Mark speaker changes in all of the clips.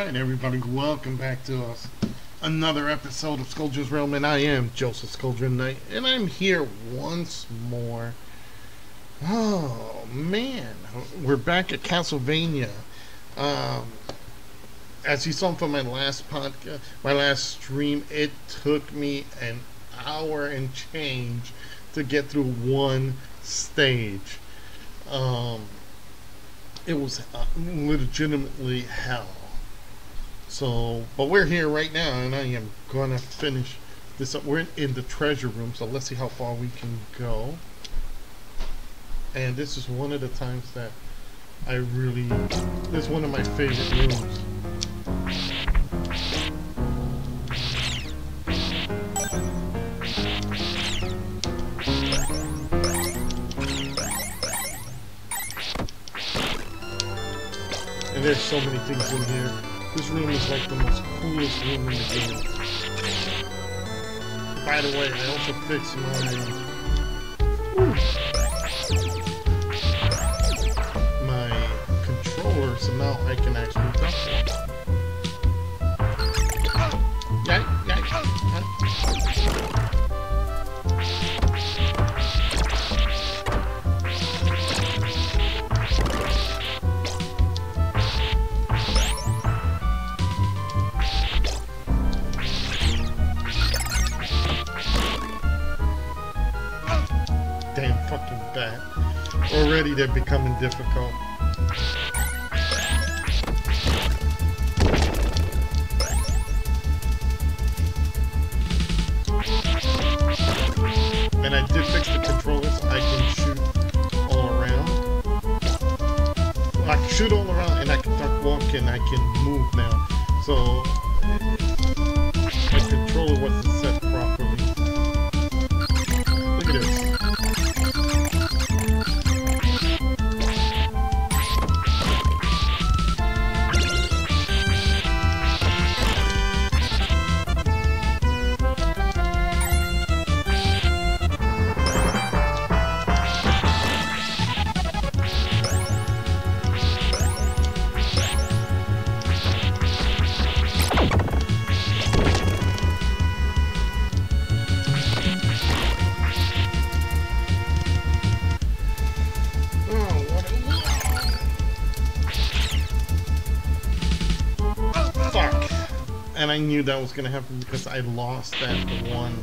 Speaker 1: Alright everybody, welcome back to us. Another episode of Skulldron's Realm, and I am Joseph Skulldron Knight, and I'm here once more. Oh man, we're back at Castlevania. As you saw from my last podcast, my last stream, it took me an hour and change to get through one stage. It was legitimately hell. So, but we're here right now, and I am gonna finish this up. We're in the treasure room, so let's see how far we can go. And this is one of the times that I really, this is one of my favorite rooms. And there's so many things in here. This room is like the most coolest room in the game. By the way, I also fixed my controller, so now I can actually touch it. Damn fucking bad. Already they're becoming difficult. And I did fix the controllers. I can shoot all around. I can shoot all around, and I can duck walk, and I can move now. So my controller wasn't set properly. Look at this. And I knew that was gonna happen because I lost that one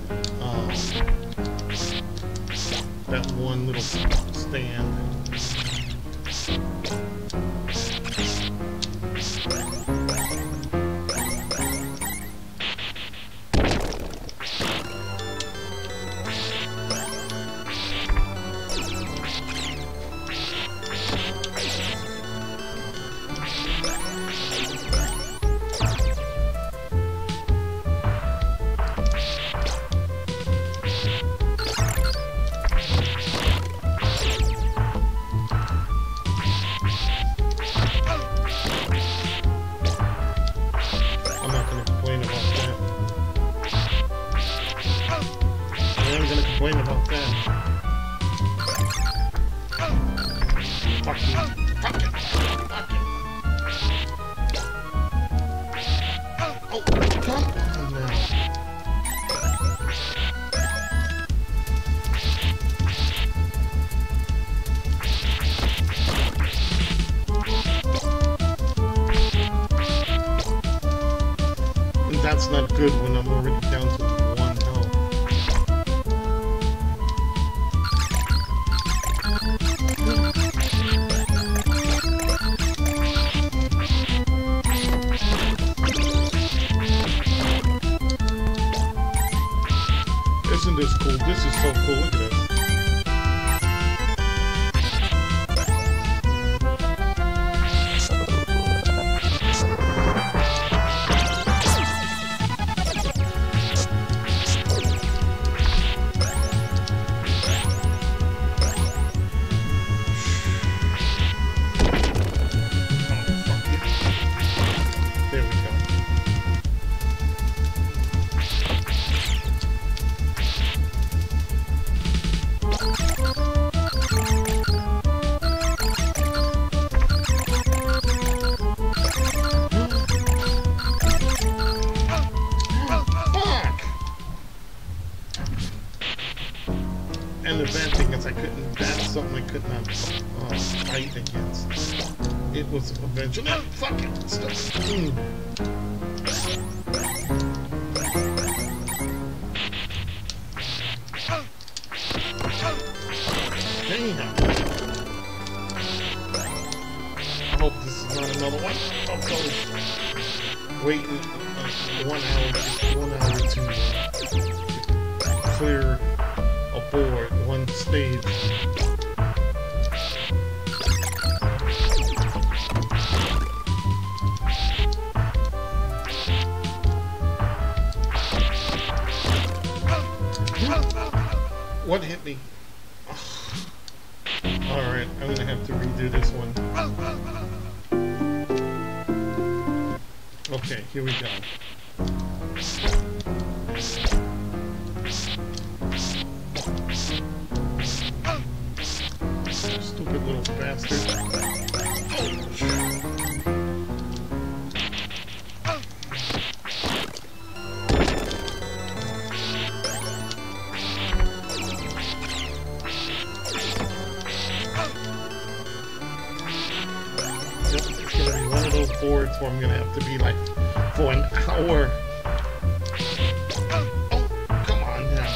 Speaker 1: little stand. About that. Fuck you. Fuck it. Fuck it. Oh, come on now. And that's not good when I'm already down to one health. Isn't this cool? This is so cool. Look at this. fight against. It was eventually fucking stuff. Damn. I hope this is not another one of those waiting 1 hour to clear a board, one stage. What hit me? Alright, I'm gonna have to redo this one. Okay, here we go. Stupid little bastard. Boards where I'm gonna have to be like for an hour. Oh, come on now.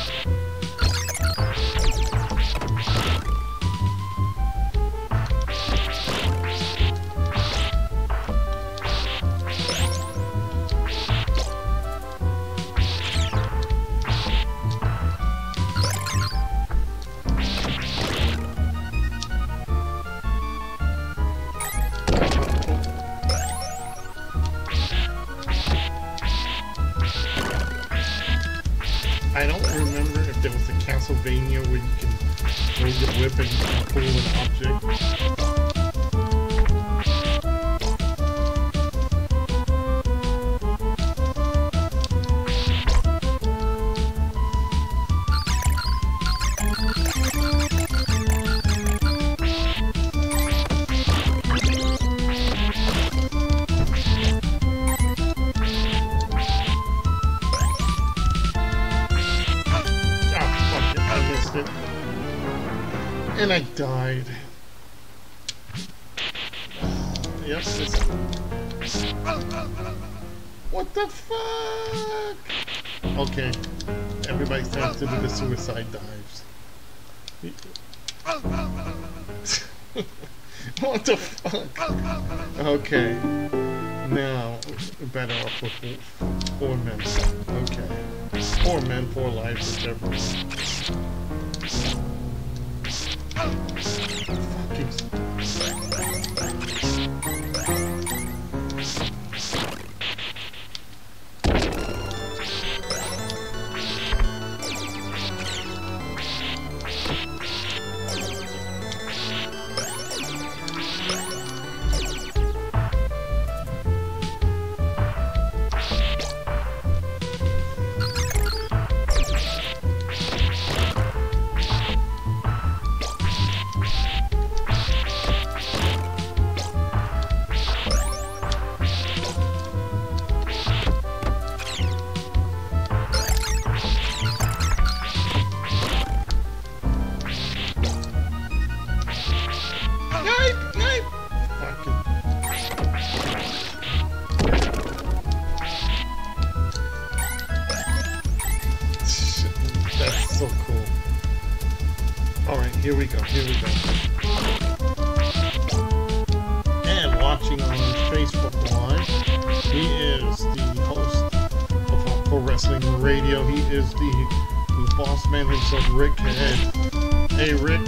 Speaker 1: I don't remember if there was a Castlevania where you can hold your whip and pull an object. And I died. Yep. What the fuck? Okay. Everybody's time to do the suicide dives. What the fuck? Okay. Now, we're better off with 4 men. Okay. 4 men, 4 lives, whichever. So cool. Alright, here we go, here we go. And watching on Facebook Live, he is the host of Pro Wrestling Radio. He is the boss man himself, Rick Head. Hey, Rick.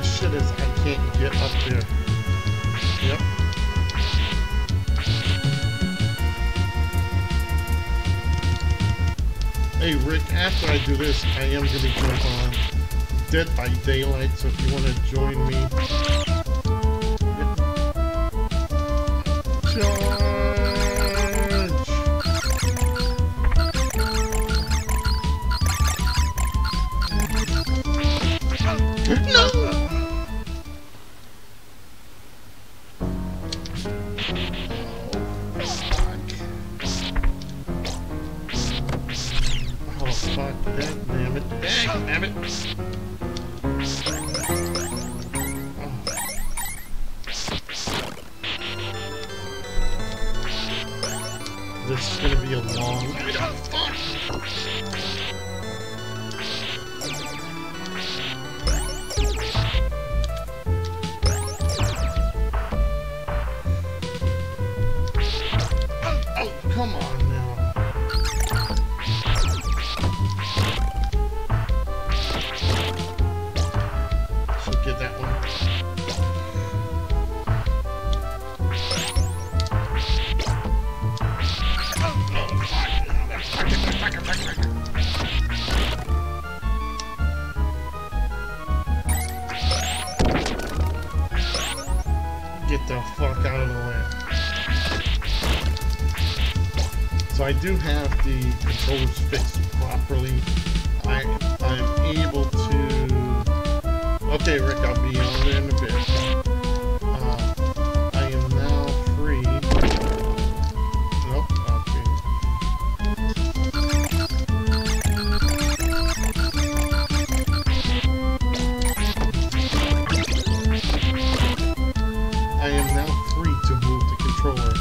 Speaker 1: Shit is I can't get up there. Yep. Hey Rick, after I do this, I am going to jump on Dead by Daylight, so if you want to join me, join. damn it. Damn it. Oh. This is gonna be a long... Oh, come on now. Should get that one. Get the fuck out of the way. So I do have the controllers fixed properly. I'm able to... Okay, Rick, I'll be on there in a bit. I am now free. Nope, okay. I am now free to move the controller.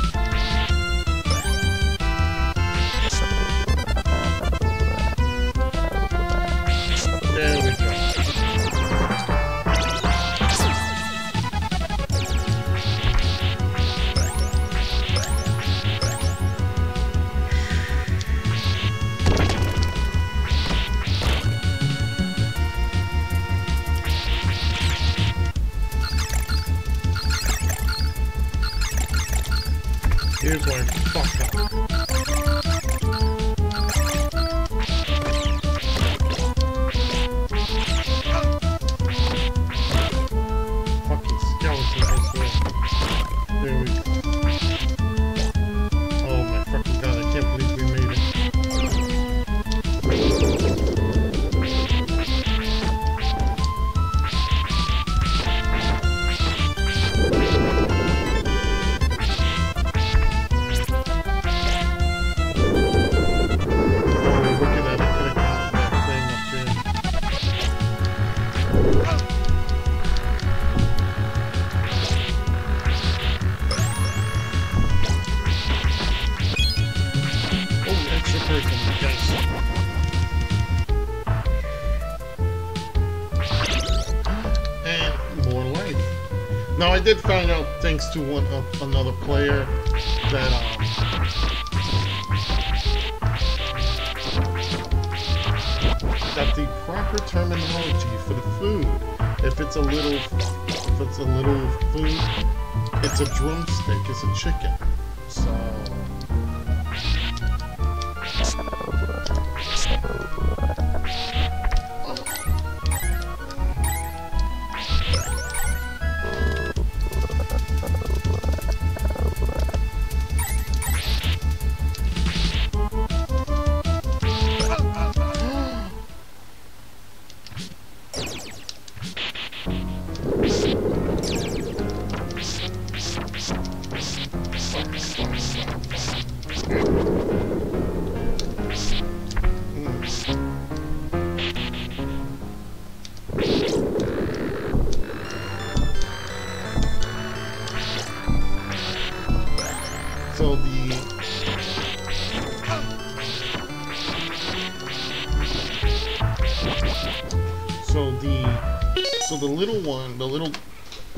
Speaker 1: There we go. Here's where I fucked up. Fucking skeleton as well. There we go. Oh my fucking god, I can't believe we made it. And more life. Now I did find out, thanks to another player, that that the proper terminology for the food, if it's a little food, it's a drumstick, it's a chicken. So So the little one, the little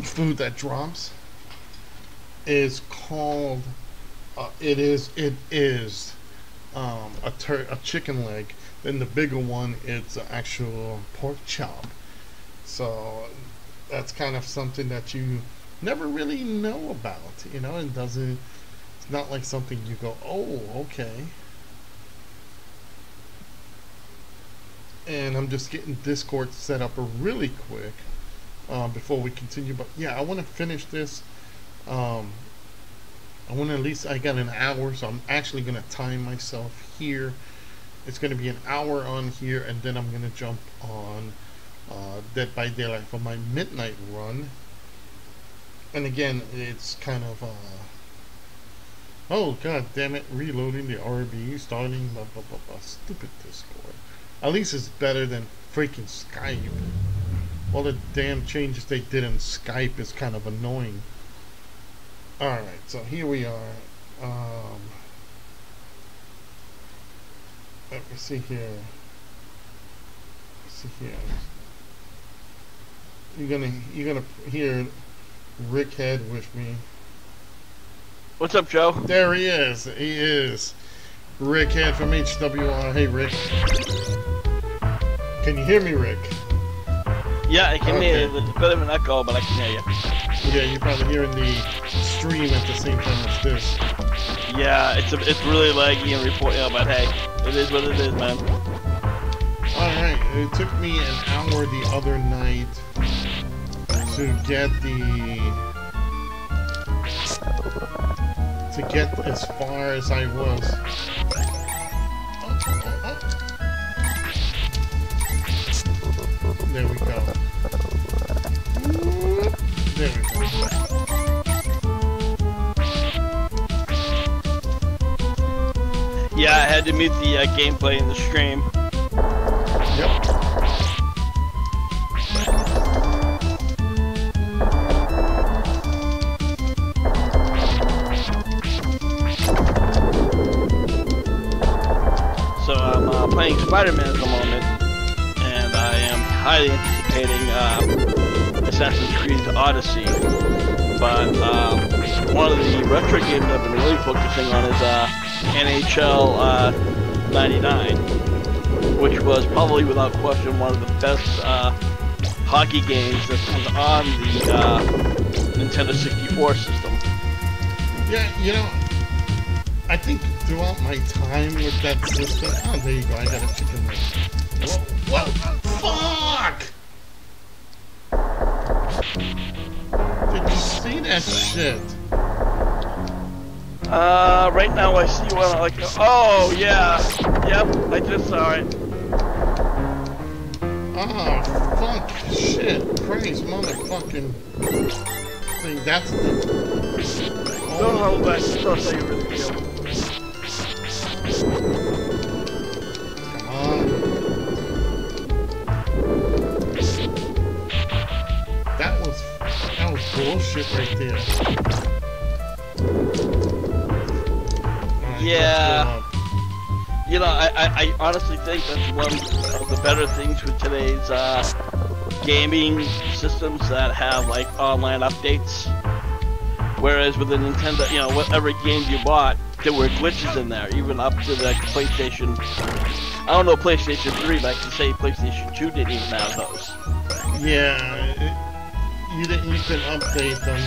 Speaker 1: food that drops is called it is a chicken leg. Then the bigger one, it's an actual pork chop. So that's kind of something that you never really know about, you know. It doesn't, it's not like something you go, oh, okay. And I'm just getting Discord set up really quick before we continue. But yeah, I want to finish this. I want to, at least, I got an hour, so I'm actually going to time myself here. It's going to be an hour on here, and then I'm going to jump on Dead by Daylight for my midnight run. And again, it's kind of oh god damn it, reloading the RB, starting blah blah blah blah. Stupid Discord. At least it's better than freaking Skype. All the damn changes they did in Skype is kind of annoying. Alright, so here we are. Let me see here. Let's see here. You're gonna hear Rick Head with me.
Speaker 2: What's up, Joe?
Speaker 1: There he is. He is Rick Head from HWR. Hey, Rick. Can you hear me, Rick?
Speaker 2: Yeah, I can hear you. It's a bit of an echo, but I can hear you.
Speaker 1: Yeah, you're probably hearing the stream at the same time as this.
Speaker 2: Yeah, it's really laggy and reporting, but hey, it is what it is, man.
Speaker 1: Alright, it took me an hour the other night to get as far as I was. There we go. There we go.
Speaker 2: Yeah, I had to mute the gameplay in the stream.
Speaker 1: Yep.
Speaker 2: So I'm playing Spider-Man at the moment, and I am highly anticipating Assassin's Creed Odyssey. But one of the retro games I've been really focusing on is NHL 99, which was probably without question one of the best hockey games that was on the Nintendo 64 system.
Speaker 1: Yeah, you know, I think throughout my time with that system... Oh, there you go, I got a chicken leg. Whoa, fuck! Did you see that shit?
Speaker 2: Right now I see one like... Oh, yeah! Yep, I just saw it.
Speaker 1: Oh, fuck, shit, Christ, motherfucking thing, that's the...
Speaker 2: Don't hold back, don't say you really feel.
Speaker 1: Come on. That was bullshit right there.
Speaker 2: Yeah. You know, I honestly think that's one of the better things with today's gaming systems that have like online updates. Whereas with the Nintendo, you know, whatever game you bought, there were glitches in there, even up to the PlayStation. I don't know PlayStation 3, but I can say PlayStation 2 didn't even have those.
Speaker 1: Yeah, you couldn't update them.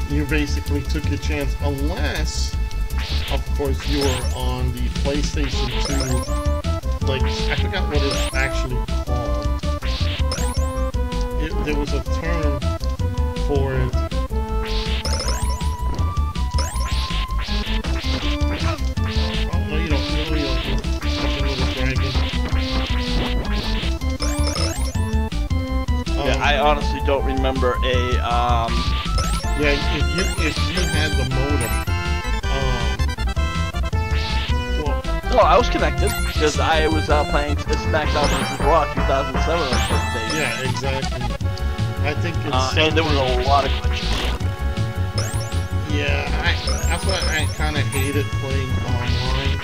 Speaker 1: You basically took your chance, unless, of course, you were on the PlayStation 2. Like, I forgot what it's actually called. There was a term for it.
Speaker 2: I honestly don't remember a
Speaker 1: yeah, if you had the modem,
Speaker 2: well, I was connected because I was playing SmackDown vs. Raw 2007 on PlayStation.
Speaker 1: Yeah, exactly. I think it's
Speaker 2: and there was a lot of glitches.
Speaker 1: Yeah, that's why I kind of hated playing online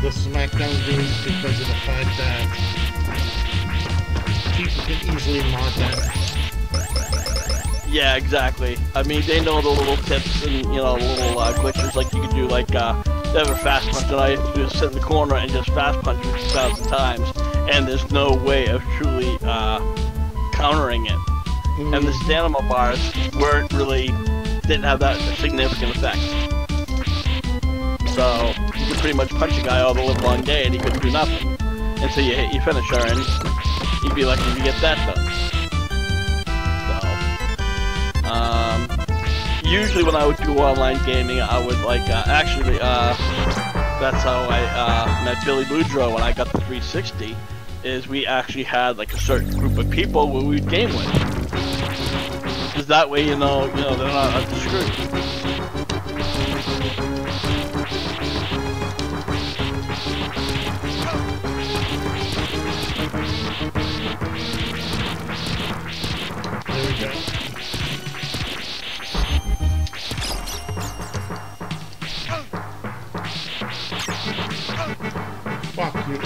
Speaker 1: the SmackDown games, because of the fact that people can easily mod that.
Speaker 2: Yeah, exactly. I mean, they know the little tips and, you know, little glitches, like you can do, like, they have a fast punch, and all you have to do is sit in the corner and just fast punch it 1,000 times, and there's no way of truly countering it. And the stamina bars didn't have that significant effect. So, you could pretty much punch a guy all the live long day, and he couldn't do nothing until you hit your finisher, and you'd be lucky to get that done. Usually when I would do online gaming, I would actually, that's how I met Billy Boudreaux when I got the 360, is we actually had like a certain group of people who we'd game with. Because that way, you know, they're not up to screw.
Speaker 1: Fuck you.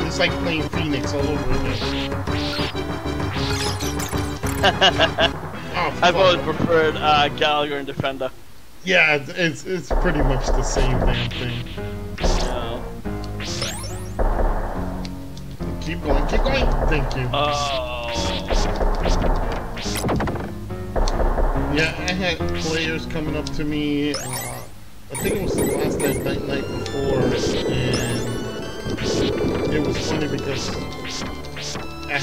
Speaker 1: It's like playing Phoenix all over again. Oh,
Speaker 2: I've always preferred Gallagher and Defender.
Speaker 1: Yeah, it's pretty much the same damn thing.
Speaker 2: Yeah.
Speaker 1: Keep going, keep going. Thank you.
Speaker 2: Oh.
Speaker 1: Yeah, I had players coming up to me. I think it was the last night before, and it was funny because it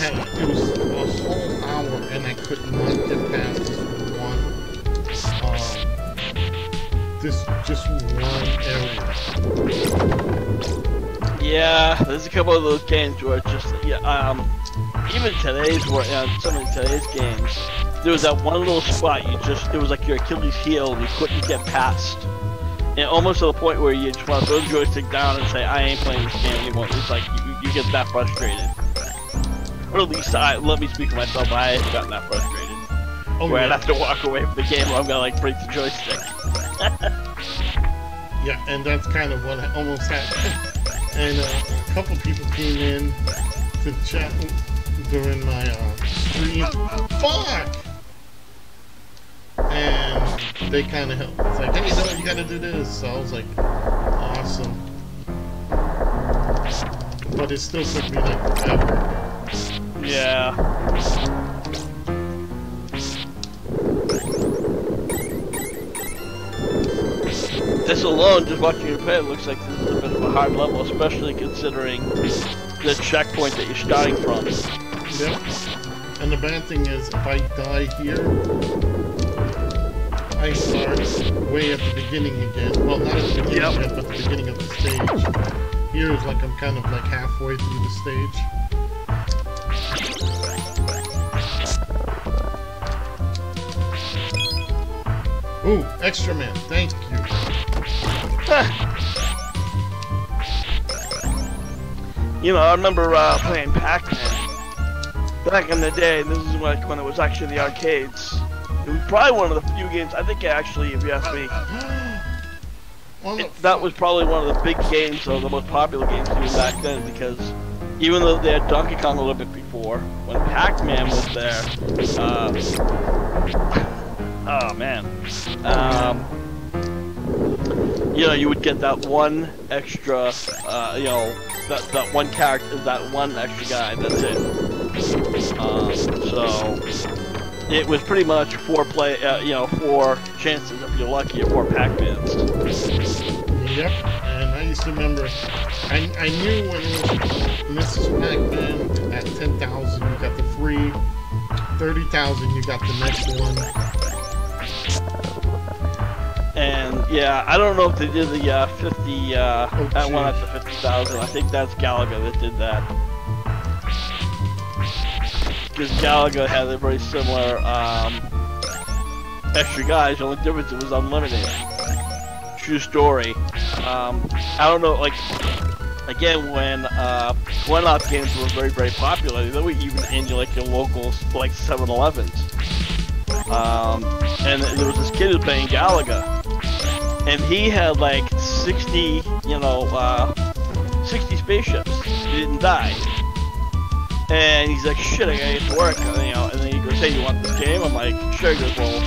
Speaker 1: was a whole hour and I could not get past just one area.
Speaker 2: Yeah, there's a couple of those games where it's just even today's some of today's games, there was that one little spot it was like your Achilles heel and you couldn't get past. And almost to the point where you just want to throw the joystick down and say, I ain't playing this game anymore. It's like, you get that frustrated. Or at least, let me speak for myself, I have gotten that frustrated.
Speaker 1: Oh,
Speaker 2: where
Speaker 1: yeah.
Speaker 2: I'd have to walk away from the game or I'm gonna like break the joystick.
Speaker 1: Yeah, and that's kind of what almost happened. And a couple people came in to chat during my stream. Fuck! And they kind of helped. It's like, hey, no, you gotta do this. So I was like, awesome. But it still took me like forever.
Speaker 2: Yeah. This alone, just watching you play, it looks like this is a bit of a hard level, especially considering the checkpoint that you're starting from.
Speaker 1: Yep. And the bad thing is, if I die here, I start way at the beginning again. Well, not at the beginning yet, but the beginning of the stage. Here is like I'm kind of like halfway through the stage. Ooh, extra man, thank you.
Speaker 2: You know, I remember playing Pac-Man back in the day. This is like when it was actually the arcades. It was probably one of the few games, I think actually, if you ask me, that was probably one of the big games, or the most popular games even back then, because even though they had Donkey Kong a little bit before, when Pac-Man was there, oh man, you know, you would get that one extra, you know, that one character, that one extra guy, that's it. So it was pretty much 4 chances if you're lucky at 4 Pac-Mans.
Speaker 1: Yep, and I used to remember, I knew when it was Mrs. Pac-Man at 10,000 you got the free, 30,000 you got the next one.
Speaker 2: And yeah, I don't know if they did the 50, that one at the 50,000. I think that's Galaga that did that. Because Galaga had a very similar extra guys. The only difference, it was unlimited. True story. I don't know, like, again, when one-off games were very, very popular, they were even in like your locals, like 7-Elevens. And there was this kid who was playing Galaga, and he had like 60, you know, 60 spaceships. He didn't die. And he's like, shit, I gotta get to work, you know, and then he goes, hey, you want this game? I'm like, sure. He goes, well,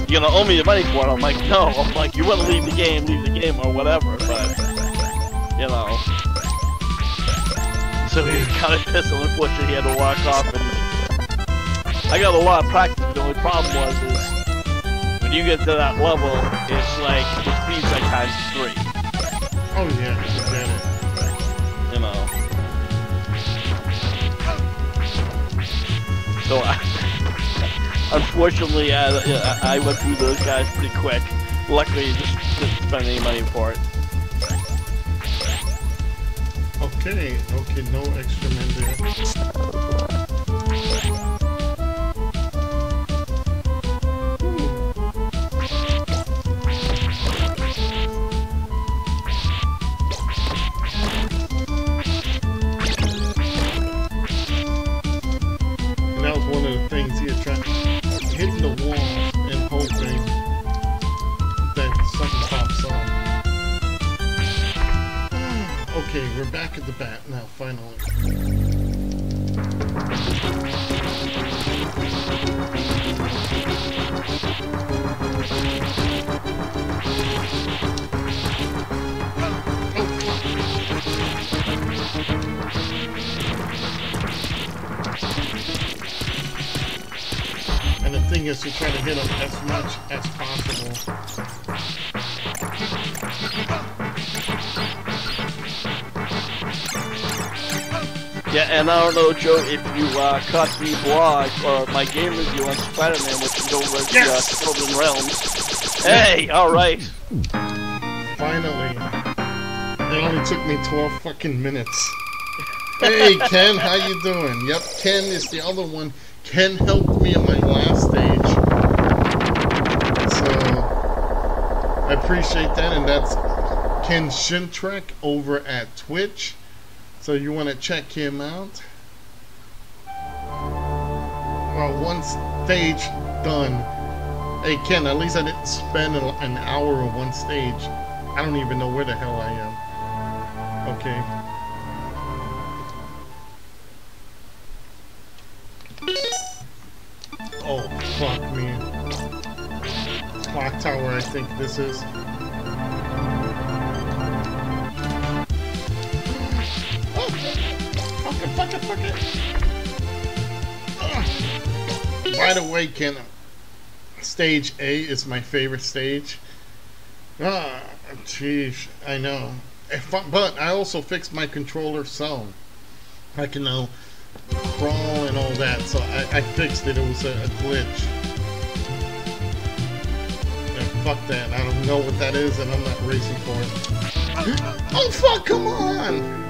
Speaker 2: you're gonna owe me the money for it. I'm like, no. I'm like, you wanna leave the game, or whatever, but, you know. So he was kind of pissed, and unfortunately he had to walk off, and I got a lot of practice. The only problem was, is when you get to that level, it's like, the speed's like times 3.
Speaker 1: Oh yeah, I get it.
Speaker 2: You know. So, unfortunately, I went through those guys pretty quick. Luckily, you just didn't spend any money for it.
Speaker 1: Okay, no extra men there. back of the bat now, finally. And the thing is to try to hit him as much as possible.
Speaker 2: Yeah, and I don't know, Joe, if you caught the blog or my game review on Spider-Man, which is over at Skulldron Realms. Hey, alright.
Speaker 1: Finally. It only took me 12 fucking minutes. Hey, Ken, how you doing? Yep, Ken is the other one. Ken helped me on my last stage. So, I appreciate that, and that's Ken Shintrek over at Twitch. So you want to check him out. Well, one stage done. Hey Ken, at least I didn't spend an hour on one stage. I don't even know where the hell I am. Okay. Oh, fuck me. Clock tower, I think this is. Fuck it. By the way, Ken, stage A is my favorite stage. Jeez, I know. But I also fixed my controller so I can now crawl and all that. So I fixed it. It was a glitch. And fuck that. I don't know what that is, and I'm not racing for it. Oh fuck! Come on!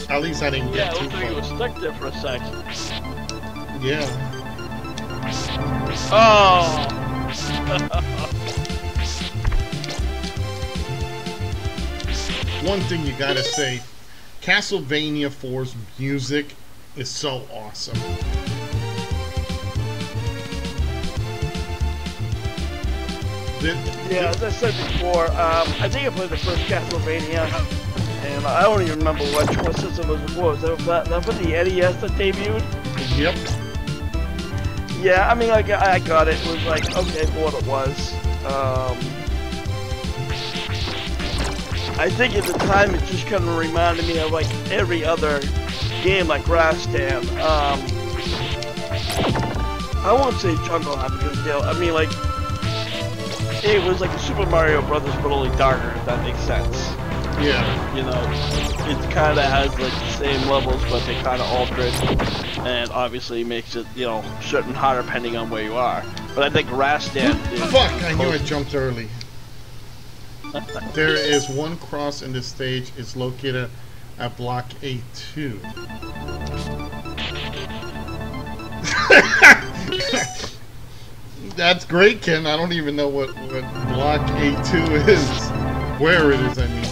Speaker 1: At least I didn't get too far.
Speaker 2: Yeah, it looks like you were stuck there for a second.
Speaker 1: Yeah.
Speaker 2: Oh!
Speaker 1: One thing you gotta say, Castlevania 4's music is so awesome.
Speaker 2: Yeah, as I said before, I think I played the first Castlevania. And I don't even remember what system it was before. Was that for the NES that debuted?
Speaker 1: Yep.
Speaker 2: Yeah, I mean, I got it. It was like, okay for what it was. I think at the time it just kind of reminded me of like every other game like Grass Stand. I won't say Jungle Hop because I mean like it was like a Super Mario Brothers but only darker, if that makes sense.
Speaker 1: Yeah.
Speaker 2: You know, it kind of has like the same levels, but they kind of alter it, and obviously makes it, you know, certain harder depending on where you are. But I think Grass Stand is...
Speaker 1: Fuck! I knew I jumped early. There is one cross in this stage. It's located at block A2. That's great, Ken. I don't even know what block A2 is. Where it is, I mean.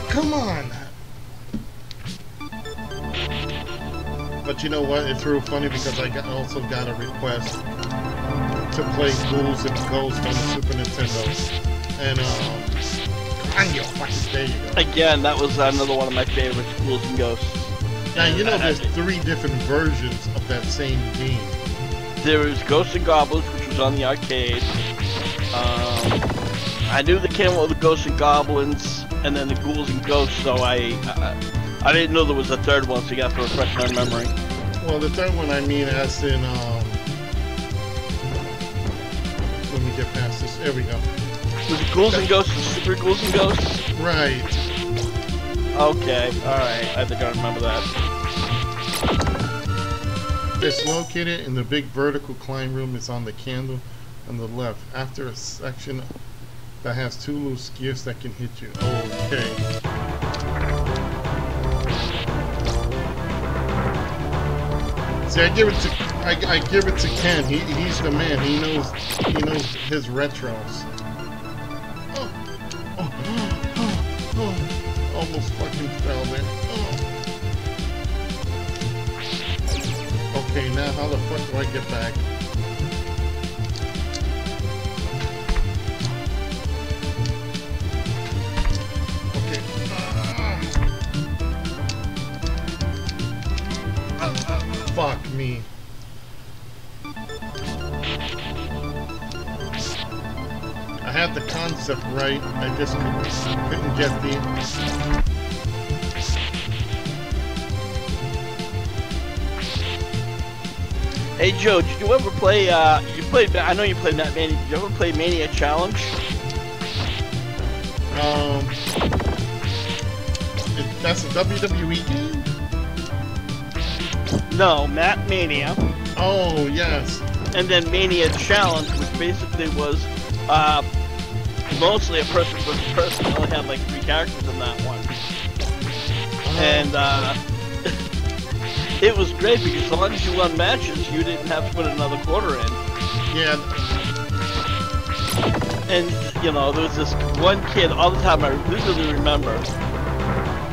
Speaker 1: Come on! But you know what? It's real funny because I also got a request to play Ghouls and Ghosts on the Super Nintendo. And, there you go.
Speaker 2: Again, that was another one of my favorites, Ghouls and Ghosts.
Speaker 1: Now, you know there's 3 different versions of that same game.
Speaker 2: There was Ghosts and Goblins, which was on the arcade. I knew they came out with the Ghosts and Goblins, and then the Ghouls and Ghosts, so I didn't know there was a third one, so you have to refresh my memory.
Speaker 1: Well, the third one, I mean, as in, let me get past this. There we go.
Speaker 2: Was it Ghouls and Ghosts and Super Ghouls and Ghosts?
Speaker 1: Right.
Speaker 2: Okay, alright, I think I remember that.
Speaker 1: It's located in the big vertical climb room. It's on the candle on the left. After a section that has 2 loose gears that can hit you. Okay. See, I give it to Ken. He's the man. He knows his retros. Almost fucking fell there. Okay, now how the fuck do I get back? me. I had the concept right. I just couldn't get the.
Speaker 2: Hey Joe, did you ever play? You played. I know you played that Mania. Did you ever play Mania Challenge?
Speaker 1: That's a WWE game?
Speaker 2: No, Matt Mania.
Speaker 1: Oh, yes.
Speaker 2: And then Mania Challenge, which basically was mostly a person versus person. It only had like 3 characters in that one. And it was great because as long as you won matches, you didn't have to put another quarter in.
Speaker 1: Yeah.
Speaker 2: And, you know, there was this one kid all the time I vividly remember.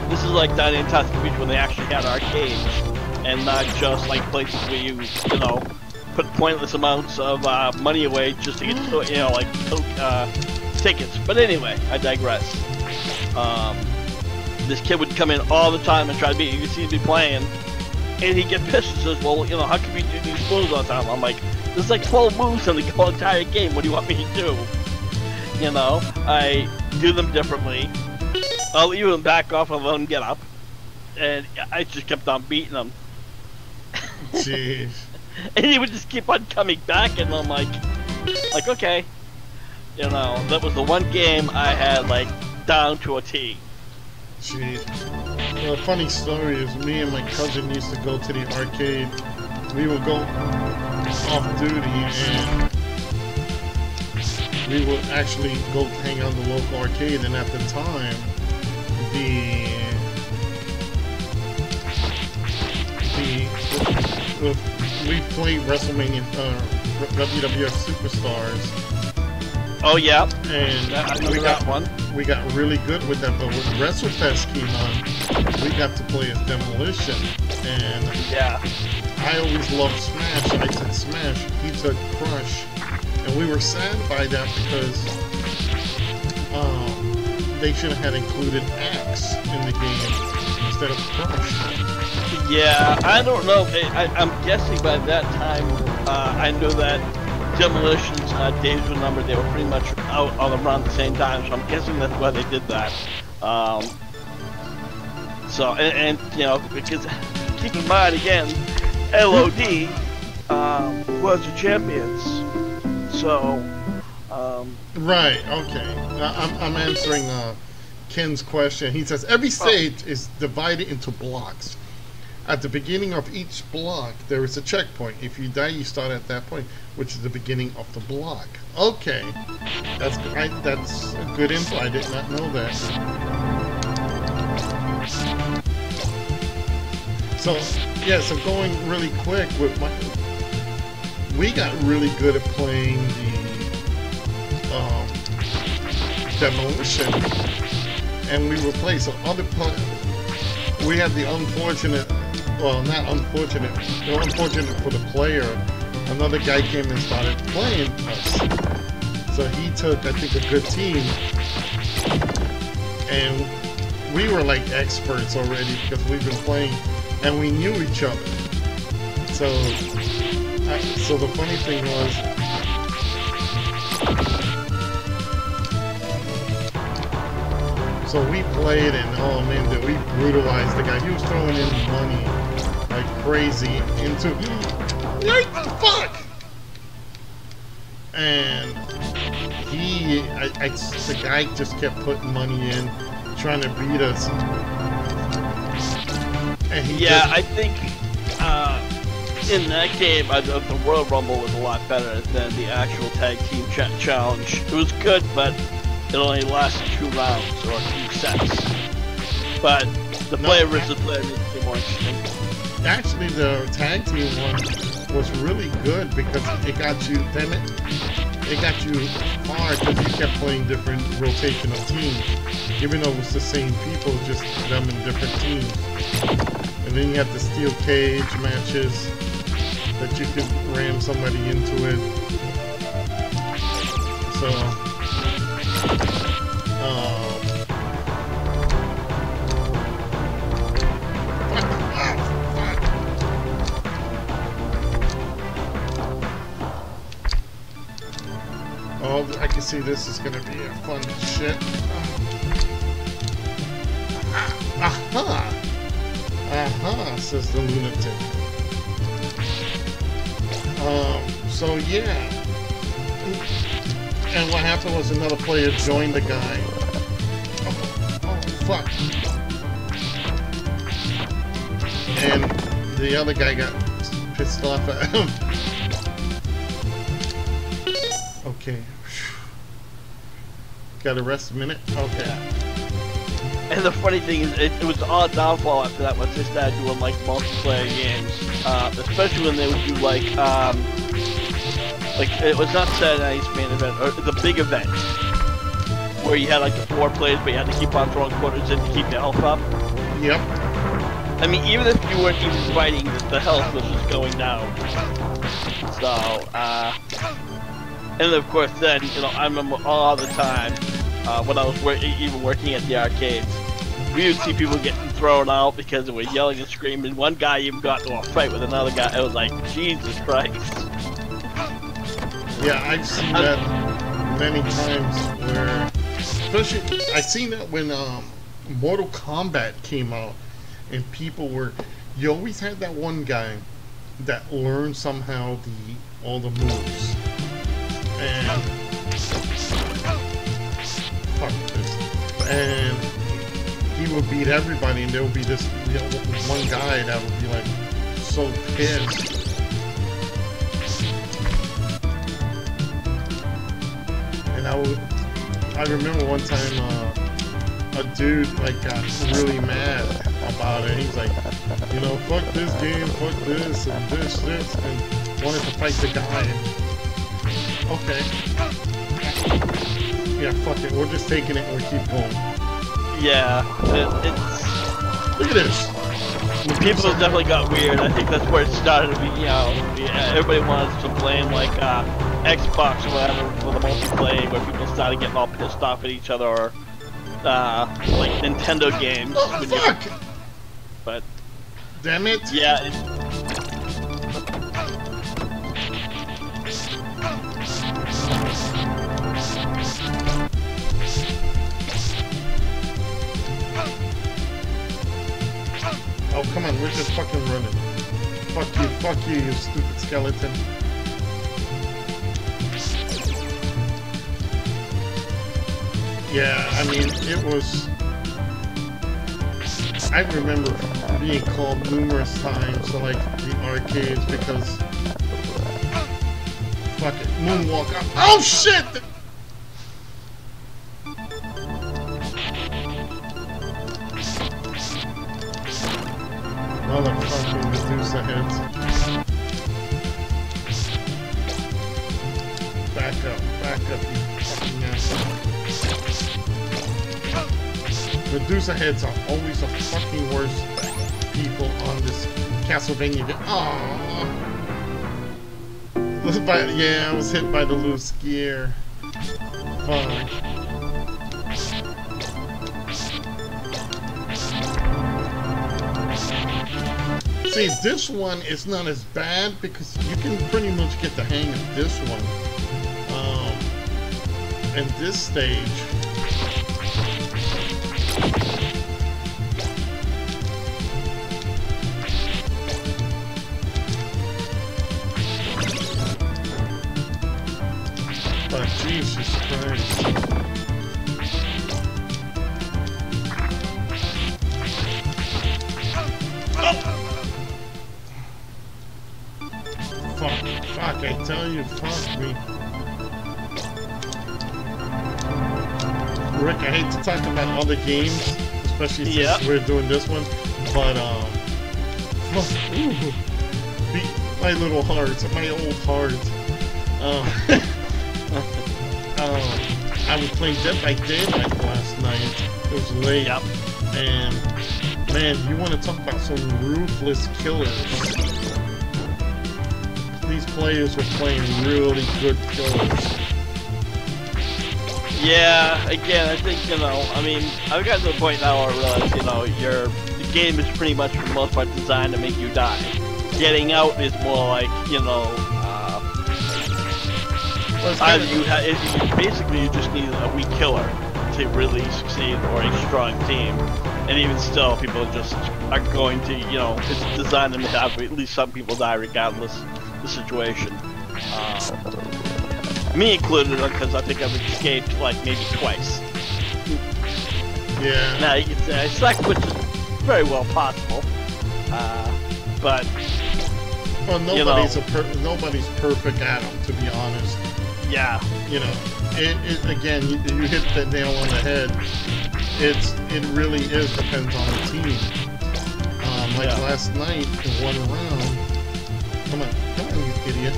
Speaker 2: This is like down in Tuscany Beach when they actually had arcades and not just like places where you know, put pointless amounts of money away just to get, you know, like tickets. But anyway, I digress. This kid would come in all the time and try to beat you. You see me playing, and he'd get pissed and says, well, you know, how come you do these moves all the time? I'm like, there's like 12 moves in the whole entire game. What do you want me to do? You know, I do them differently. I'll even back off and let him get up. And I just kept on beating him.
Speaker 1: Jeez.
Speaker 2: And he would just keep on coming back, and I'm like, okay. You know, that was the one game I had, like, down to a T.
Speaker 1: Jeez. Well, a funny story is me and my cousin used to go to the arcade. We would go off duty, and we would actually go hang out in the local arcade, and at the time, we played WrestleMania, WWF Superstars.
Speaker 2: Oh yeah,
Speaker 1: and
Speaker 2: we got one.
Speaker 1: We got really good with that, but when WrestleFest came on, we got to play as Demolition, and
Speaker 2: yeah,
Speaker 1: I always loved Smash. I took Smash, he took Crush, and we were sad by that because they should have had included Axe in the game instead of Crush.
Speaker 2: Yeah, I don't know. I'm guessing by that time, I know that Demolition's days were numbered. They were pretty much out all around the same time, so I'm guessing that's why they did that. So, and you know, because keep in mind again, LOD was the champions. So,
Speaker 1: right, okay. I'm answering Ken's question. He says every stage is divided into blocks. At the beginning of each block, there is a checkpoint. If you die, you start at that point, which is the beginning of the block. Okay, that's good info. I did not know that. So yeah, so going really quick with we got really good at playing the Demolition, and we were playing. So we had the unfortunate. Well, not unfortunate. Well, unfortunate for the player. Another guy came and started playing us. So he took, I think, a good team. And we were like experts already because we've been playing and we knew each other. So, so the funny thing was, so we played and oh man, did we brutalized the guy. He was throwing in money like crazy into fuck, and the guy just kept putting money in, trying to beat us. And
Speaker 2: I think in that game, the Royal Rumble was a lot better than the actual tag team challenge. It was good, but it only lasted 2 rounds or 2 sets. But the player versus player makes it more interesting.
Speaker 1: Actually, the tag team one was really good because it got you. Damn it! It got you far because you kept playing different rotational teams, even though it was the same people, just them in different teams. And then you have the steel cage matches that you could ram somebody into it. So. this is gonna be a fun shit. Aha! Aha, says the lunatic. So yeah. And what happened was another player joined the guy. Oh, fuck. And the other guy got pissed off at him. Okay. Got a rest a minute? Okay.
Speaker 2: And the funny thing is, it was all downfall after that once they started doing like multiplayer games, especially when they would do like it was not Saturday Night's main event, or the big event, where you had like the 4 players, but you had to keep on throwing quarters in to keep your health up.
Speaker 1: Yep.
Speaker 2: I mean, even if you weren't even fighting, the health was just going down. So, and of course then, you know, I remember all the time, when I was even working at the arcades, we would see people getting thrown out because they were yelling and screaming. One guy even got into a fight with another guy. It was like, Jesus Christ.
Speaker 1: Yeah, I've seen that many times where, especially, I've seen that when Mortal Kombat came out and people were, you always had that one guy that learned somehow all the moves. And fuck this. And he would beat everybody, and there would be this one guy that would be like so pissed. And I remember one time a dude like got really mad about it. He's like, you know, fuck this game, fuck this, and this, and wanted to fight the guy. Okay. Yeah, fuck it. We're just taking it and we keep going.
Speaker 2: Yeah, it's...
Speaker 1: Look at this.
Speaker 2: People definitely got weird. I think that's where it started to be, you know, everybody wanted to play like Xbox or whatever for the multiplayer, where people started getting all pissed off at each other, or like Nintendo games.
Speaker 1: Oh, fuck!
Speaker 2: But...
Speaker 1: Damn it.
Speaker 2: Yeah,
Speaker 1: Oh, come on, we're just fucking running. Fuck you, you stupid skeleton. Yeah, I mean, it was... I remember being called numerous times to, like, the arcades because... Fuck it, moonwalk up. Oh, shit! Motherfucking Medusa heads. Back up, you fucking asshole. Medusa heads are always the fucking worst people on this Castlevania game. Aww. Yeah, I was hit by the loose gear. Fuck. See, this one is not as bad because you can pretty much get the hang of this one. And this stage. But Jesus Christ. Fuck, I tell you, fuck me. Rick, I hate to talk about other games, especially since we're doing this one, but, ooh, my little heart, my old heart. I was playing Dead by Daylight last night. It was late, and, man, you want to talk about some ruthless killers. These players were playing really good killers.
Speaker 2: Yeah, again, I think, you know, I mean, I've gotten to the point now where I realize, you know, the game is pretty much for the most part designed to make you die. Getting out is more like, you know, Basically you just need a weak killer to really succeed, or a strong team, and even still, people just are going to, you know, it's designed to have at least some people die regardless of the situation. Me included, because I think I've escaped like maybe twice.
Speaker 1: Yeah.
Speaker 2: Now you can say I suck, which is very well possible. But
Speaker 1: well, nobody's nobody's perfect at them, to be honest.
Speaker 2: Yeah.
Speaker 1: You know, again, you hit the nail on the head. It really is depends on the team. Like last night, in one round. Come on, you idiot!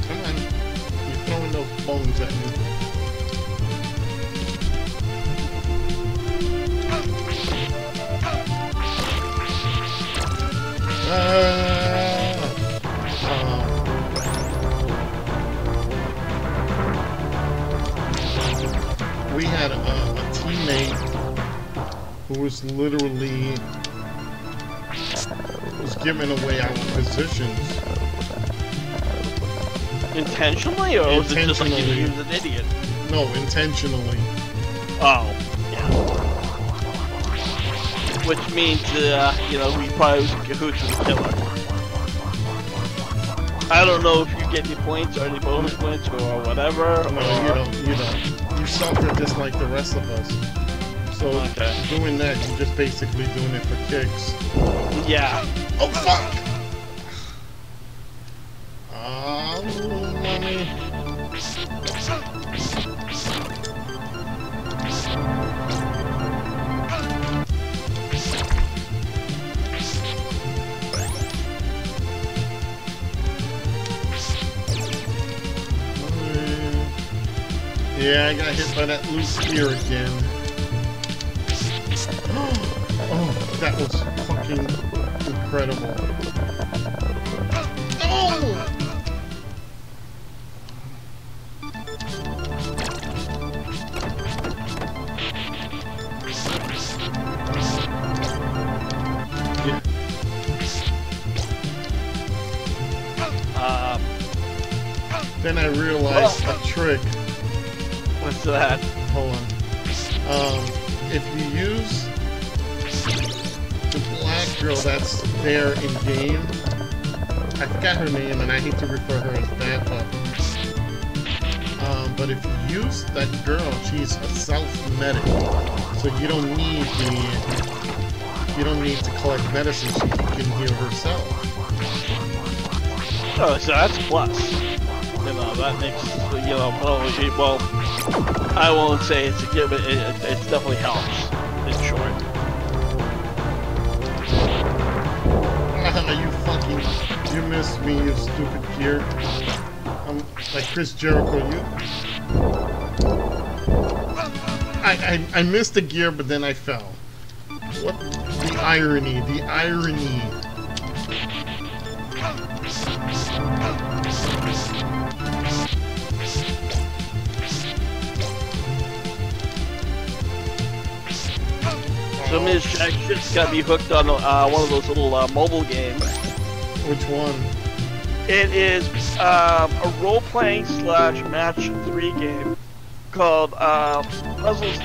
Speaker 1: Come on, you're throwing those bones at me. We had a teammate who was literally giving away our positions.
Speaker 2: Intentionally, or was it just like he was an idiot?
Speaker 1: No, intentionally.
Speaker 2: Oh, yeah. Which means, you know, he probably was in cahoots with the killer. I don't know if you get any points or any bonus points or whatever.
Speaker 1: No, you don't. You suffer just like the rest of us. So doing that, you're just basically doing it for kicks.
Speaker 2: Yeah.
Speaker 1: Oh fuck! Oh, mommy. Yeah, I got hit by that loose gear again. Oh, that was fucking incredible. Oh! Yeah. Then I realized a trick.
Speaker 2: What's that?
Speaker 1: Hold on. If you use the black girl that's there in game, I forgot her name and I hate to refer her as that, but if you use that girl, she's a self-medic, so you don't need to collect medicine. She can heal herself.
Speaker 2: Oh, so that's plus. You know, that makes, you know, well, I won't say it's a good, but it definitely helps, in short.
Speaker 1: You missed me, you stupid gear. I'm like Chris Jericho, I missed the gear, but then I fell. What? The irony, the irony.
Speaker 2: So Ms. Jack shit's gotta be hooked on one of those little mobile games.
Speaker 1: Which one?
Speaker 2: It is a role-playing / match 3 game called Puzzles.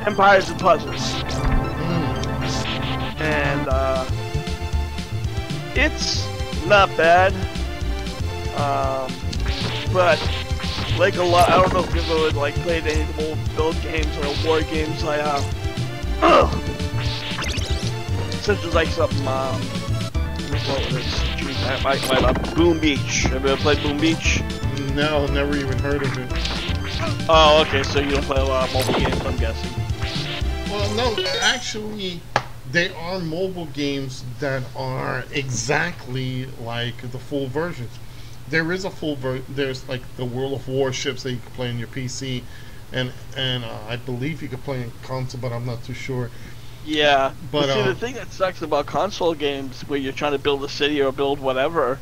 Speaker 2: Empires and Puzzles. And it's not bad, but like a lot, I don't know if you've ever like played any of the old build games or war games. Such as like some Boom Beach. Have you ever played Boom Beach?
Speaker 1: No, never even heard of it.
Speaker 2: Oh, okay, so you don't play a lot of mobile games, I'm guessing.
Speaker 1: Well, no, actually, they are mobile games that are exactly like the full versions. There is a full there's like the World of Warships that you can play on your PC, and I believe you can play in console, but I'm not too sure.
Speaker 2: Yeah, but see, the thing that sucks about console games, where you're trying to build a city or build whatever,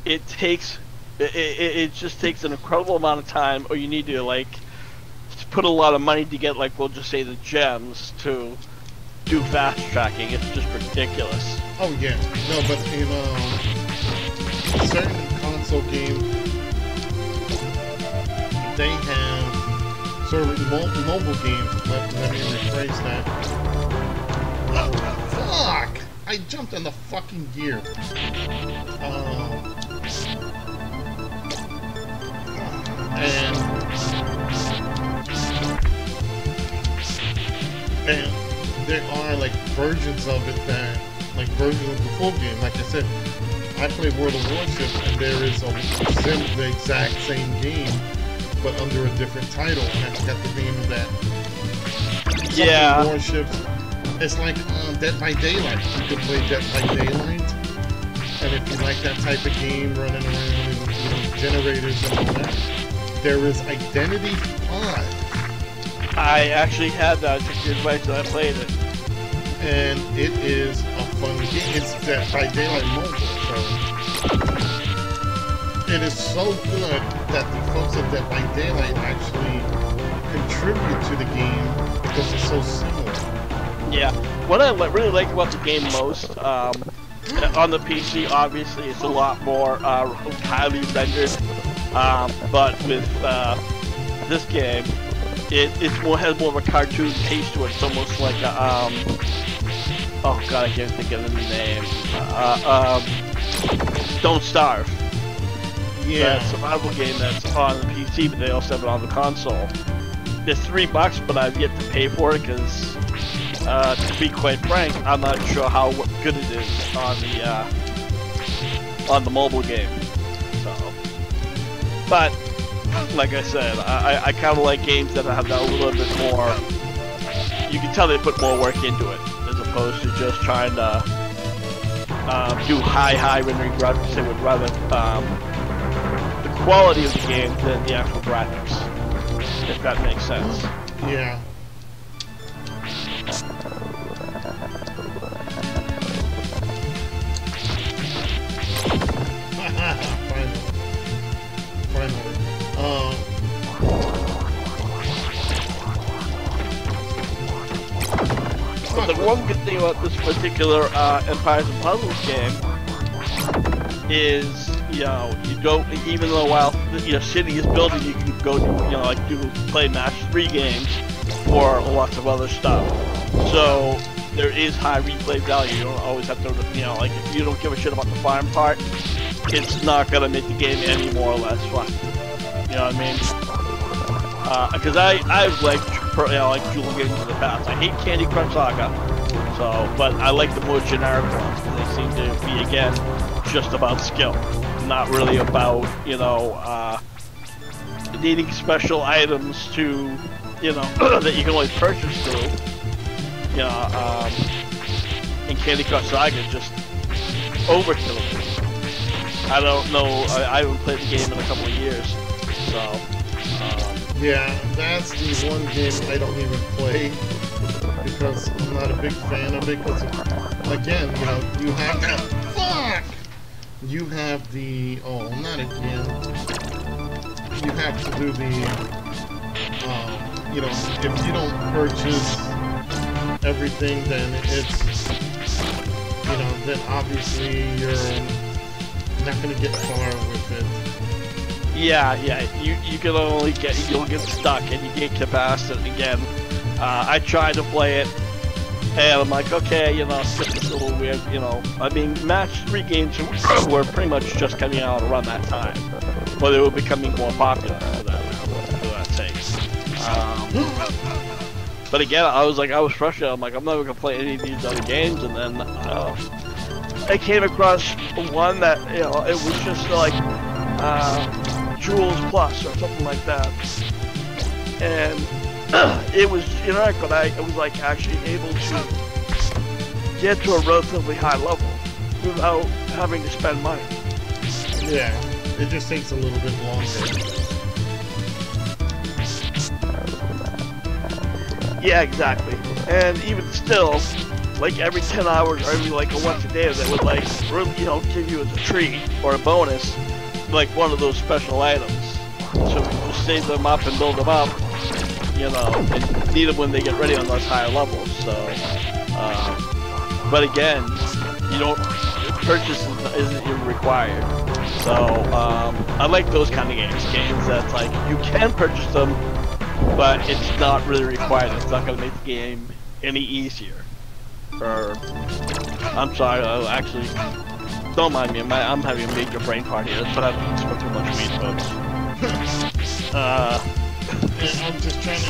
Speaker 2: it just takes an incredible amount of time, or you need to like put a lot of money to get, like, we'll just say the gems to do fast tracking. It's just ridiculous.
Speaker 1: Oh yeah, no, but in certain console game, they have certain mobile games. Let me rephrase that. Fuck! I jumped on the fucking gear. And there are like versions of it that, like versions of the full game. Like I said, I played World of Warships, and there is the exact same game, but under a different title. And I forgot the name of that.
Speaker 2: Yeah.
Speaker 1: Warships. It's like Dead by Daylight. You can play Dead by Daylight, and if you like that type of game, running around with generators and all that, there is Identity 5.
Speaker 2: I actually had that. I took your advice and I played it.
Speaker 1: And it is a fun game. It's Dead by Daylight mobile, so it is so good that the folks at Dead by Daylight actually contribute to the game because it's so similar.
Speaker 2: Yeah, what I really like about the game most, on the PC, obviously, it's a lot more highly rendered, but with this game, it's has more of a cartoon taste to it. It's almost like a, oh god, I can't think of the name. Don't Starve.
Speaker 1: Yeah.
Speaker 2: That survival game that's on the PC, but they also have it on the console. It's $3, but I've yet to pay for it because, to be quite frank, I'm not sure how good it is on the mobile game. So, but like I said, I kind of like games that have that a little bit more. You can tell they put more work into it as opposed to just trying to do high rendering graphics. They would rather the quality of the game than the actual graphics, if that makes sense.
Speaker 1: Yeah. Finally.
Speaker 2: But the one good thing about this particular Empires and Puzzles game is, you know, you don't, even though while the city is building, you can go, play match 3 games or lots of other stuff. So there is high replay value. You don't always have to, like if you don't give a shit about the farm part, it's not gonna make the game any more or less fun. You know what I mean? Because I've liked dual games in the past. I hate Candy Crush Saga, but I like the more generic ones. They seem to be, again, just about skill, not really about, needing special items to, that you can always purchase through. In Candy Crush Saga, just overkill. I don't know. I haven't played the game in a couple of years, so.
Speaker 1: Yeah, that's the one game I don't even play because I'm not a big fan of it. Because again, you have that. Fuck! You have the. Oh, not again. You have to do the. If you don't purchase everything, then it's. Then obviously you're not going to get far with it.
Speaker 2: Yeah, you can only you'll get stuck and you get capacity again. I tried to play it, and I'm like, okay, it's just a little weird, I mean, match 3 games were pretty much just coming out around that time, but they were becoming more popular for that sake. But again, I was frustrated. I'm like, I'm never gonna play any of these other games, and then I came across one that, it was just like, Jewels Plus or something like that, and it was generic, but I was like actually able to get to a relatively high level without having to spend money.
Speaker 1: Yeah, it just takes a little bit longer.
Speaker 2: Yeah, exactly. And even still, like every 10 hours or every once a day, that would really give you as a treat or a bonus, like one of those special items, so we can just save them up and build them up, and need them when they get ready on those higher levels. So, but again, purchase isn't even required. So I like those kind of games. Games that's like you can purchase them, but it's not really required. It's not going to make the game any easier. Or I'm sorry, actually, don't mind me. I'm having a major brain fart here, but I've smoked too much weed, folks.
Speaker 1: I'm just trying to.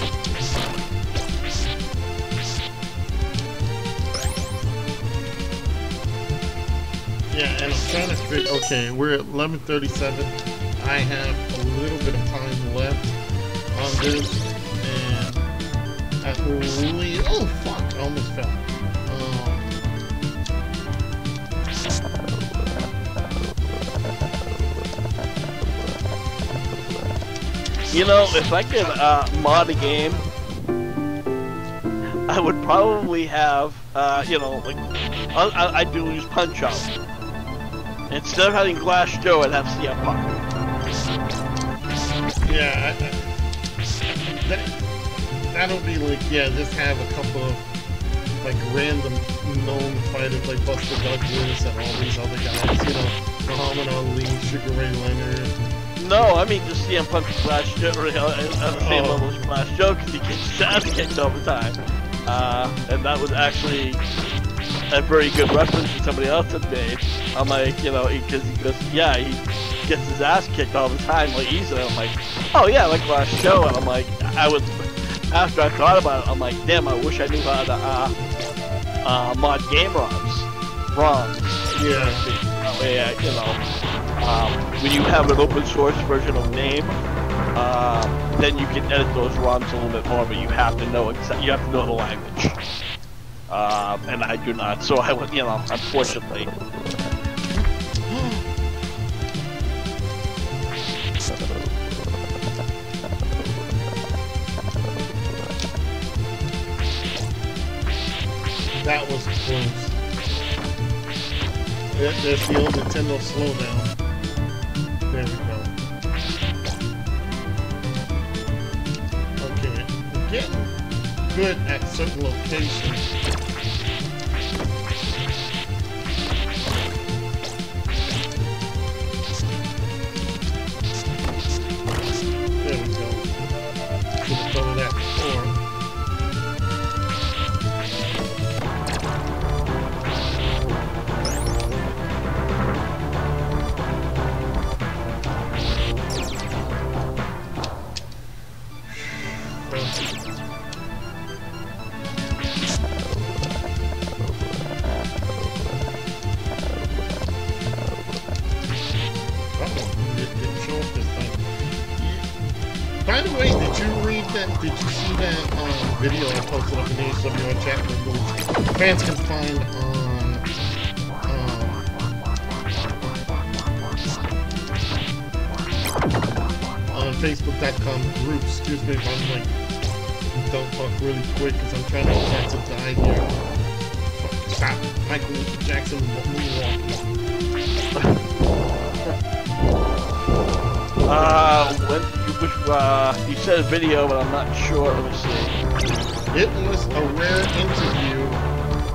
Speaker 1: Yeah, and I'm trying to figure. Okay, we're at 11:37. I have a little bit of time left on this, and at least. Oh fuck! I almost fell.
Speaker 2: You know, if I could mod a game, I would probably have, you know, like, I do use Punch-Out. Instead of having Glass Joe, I'd have CM Punk.
Speaker 1: Yeah, that'll be like, yeah, just have a couple of, like, random known fighters like Buster Douglas and all these other guys, you know, Muhammad Ali, Sugar Ray Leonard.
Speaker 2: No, I mean just CM Punk and Glass Joe, on the same level as Glass Joe, because he gets his ass kicked all the time. And that was actually a very good reference that somebody else had made. I'm like, you know, because he goes, yeah, he gets his ass kicked all the time, like easily. I'm like, oh yeah, like Glass Joe. And I'm like, after I thought about it, I'm like, damn, I wish I knew how to mod game ROMs.
Speaker 1: Yeah.
Speaker 2: Yeah, you know. When you have an open source version of Name, then you can edit those ROMs a little bit more, but you have to know you have to know the language. And I do not, so I would, you know, unfortunately.
Speaker 1: That was close. There's the old Nintendo slowdown. There we go. Okay, we're getting good at certain locations. There we go. Should have done that before. By the way, did you read that? Did you see that video I posted up in the HWR chat room? Fans can find on Facebook.com groups. Excuse me if I'm like, don't talk really quick because I'm trying to catch a guy here. Stop, Michael Jackson moonwalking.
Speaker 2: You said a video, but I'm not sure. Let me see.
Speaker 1: It was a rare interview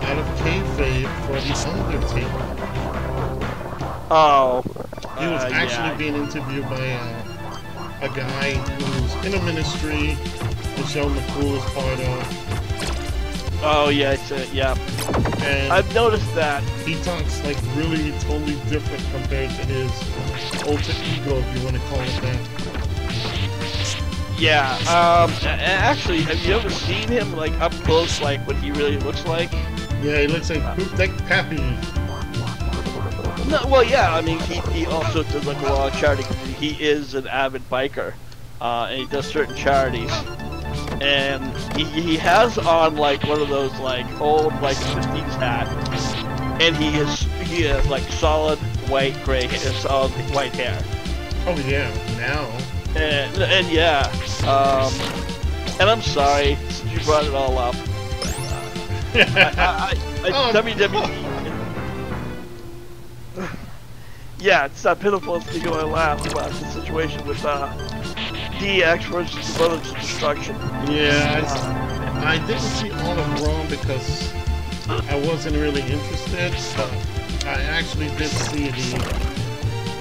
Speaker 1: out of kayfabe for The Undertaker.
Speaker 2: Oh.
Speaker 1: He was actually being interviewed by a guy who's in a ministry and showing the coolest part of.
Speaker 2: Oh yeah, yeah.
Speaker 1: And
Speaker 2: I've noticed that.
Speaker 1: He talks like really totally different compared to his alter ego, if you want to call it that.
Speaker 2: Yeah, actually, have you ever seen him, like, up close, like, what he really looks like?
Speaker 1: Yeah, he looks like Bootleg Pappy.
Speaker 2: No, well, yeah, I mean, he also does, like, a lot of charity. He is an avid biker, and he does certain charities. And he has on, like, one of those, like, old, like, 50s hat. And he has, like, solid white gray hair, solid white hair.
Speaker 1: Oh, yeah, now.
Speaker 2: And yeah, and I'm sorry since you brought it all up. WWE. Yeah, it's not pitiful. It's making me laugh about the situation with DX versus the Brothers of Destruction.
Speaker 1: Yeah, I didn't see all of Raw because I wasn't really interested, but I actually did see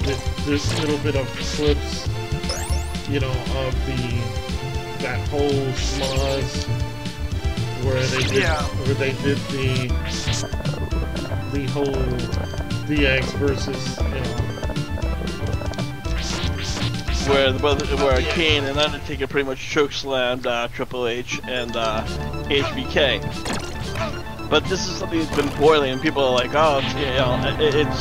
Speaker 1: the this little bit of clips, you know, of that whole schmoz where they did the whole DX versus, you know,
Speaker 2: where Kane and Undertaker pretty much chokeslammed Triple H and HBK. But this is something that's been boiling, and people are like, oh, it's, you know, it's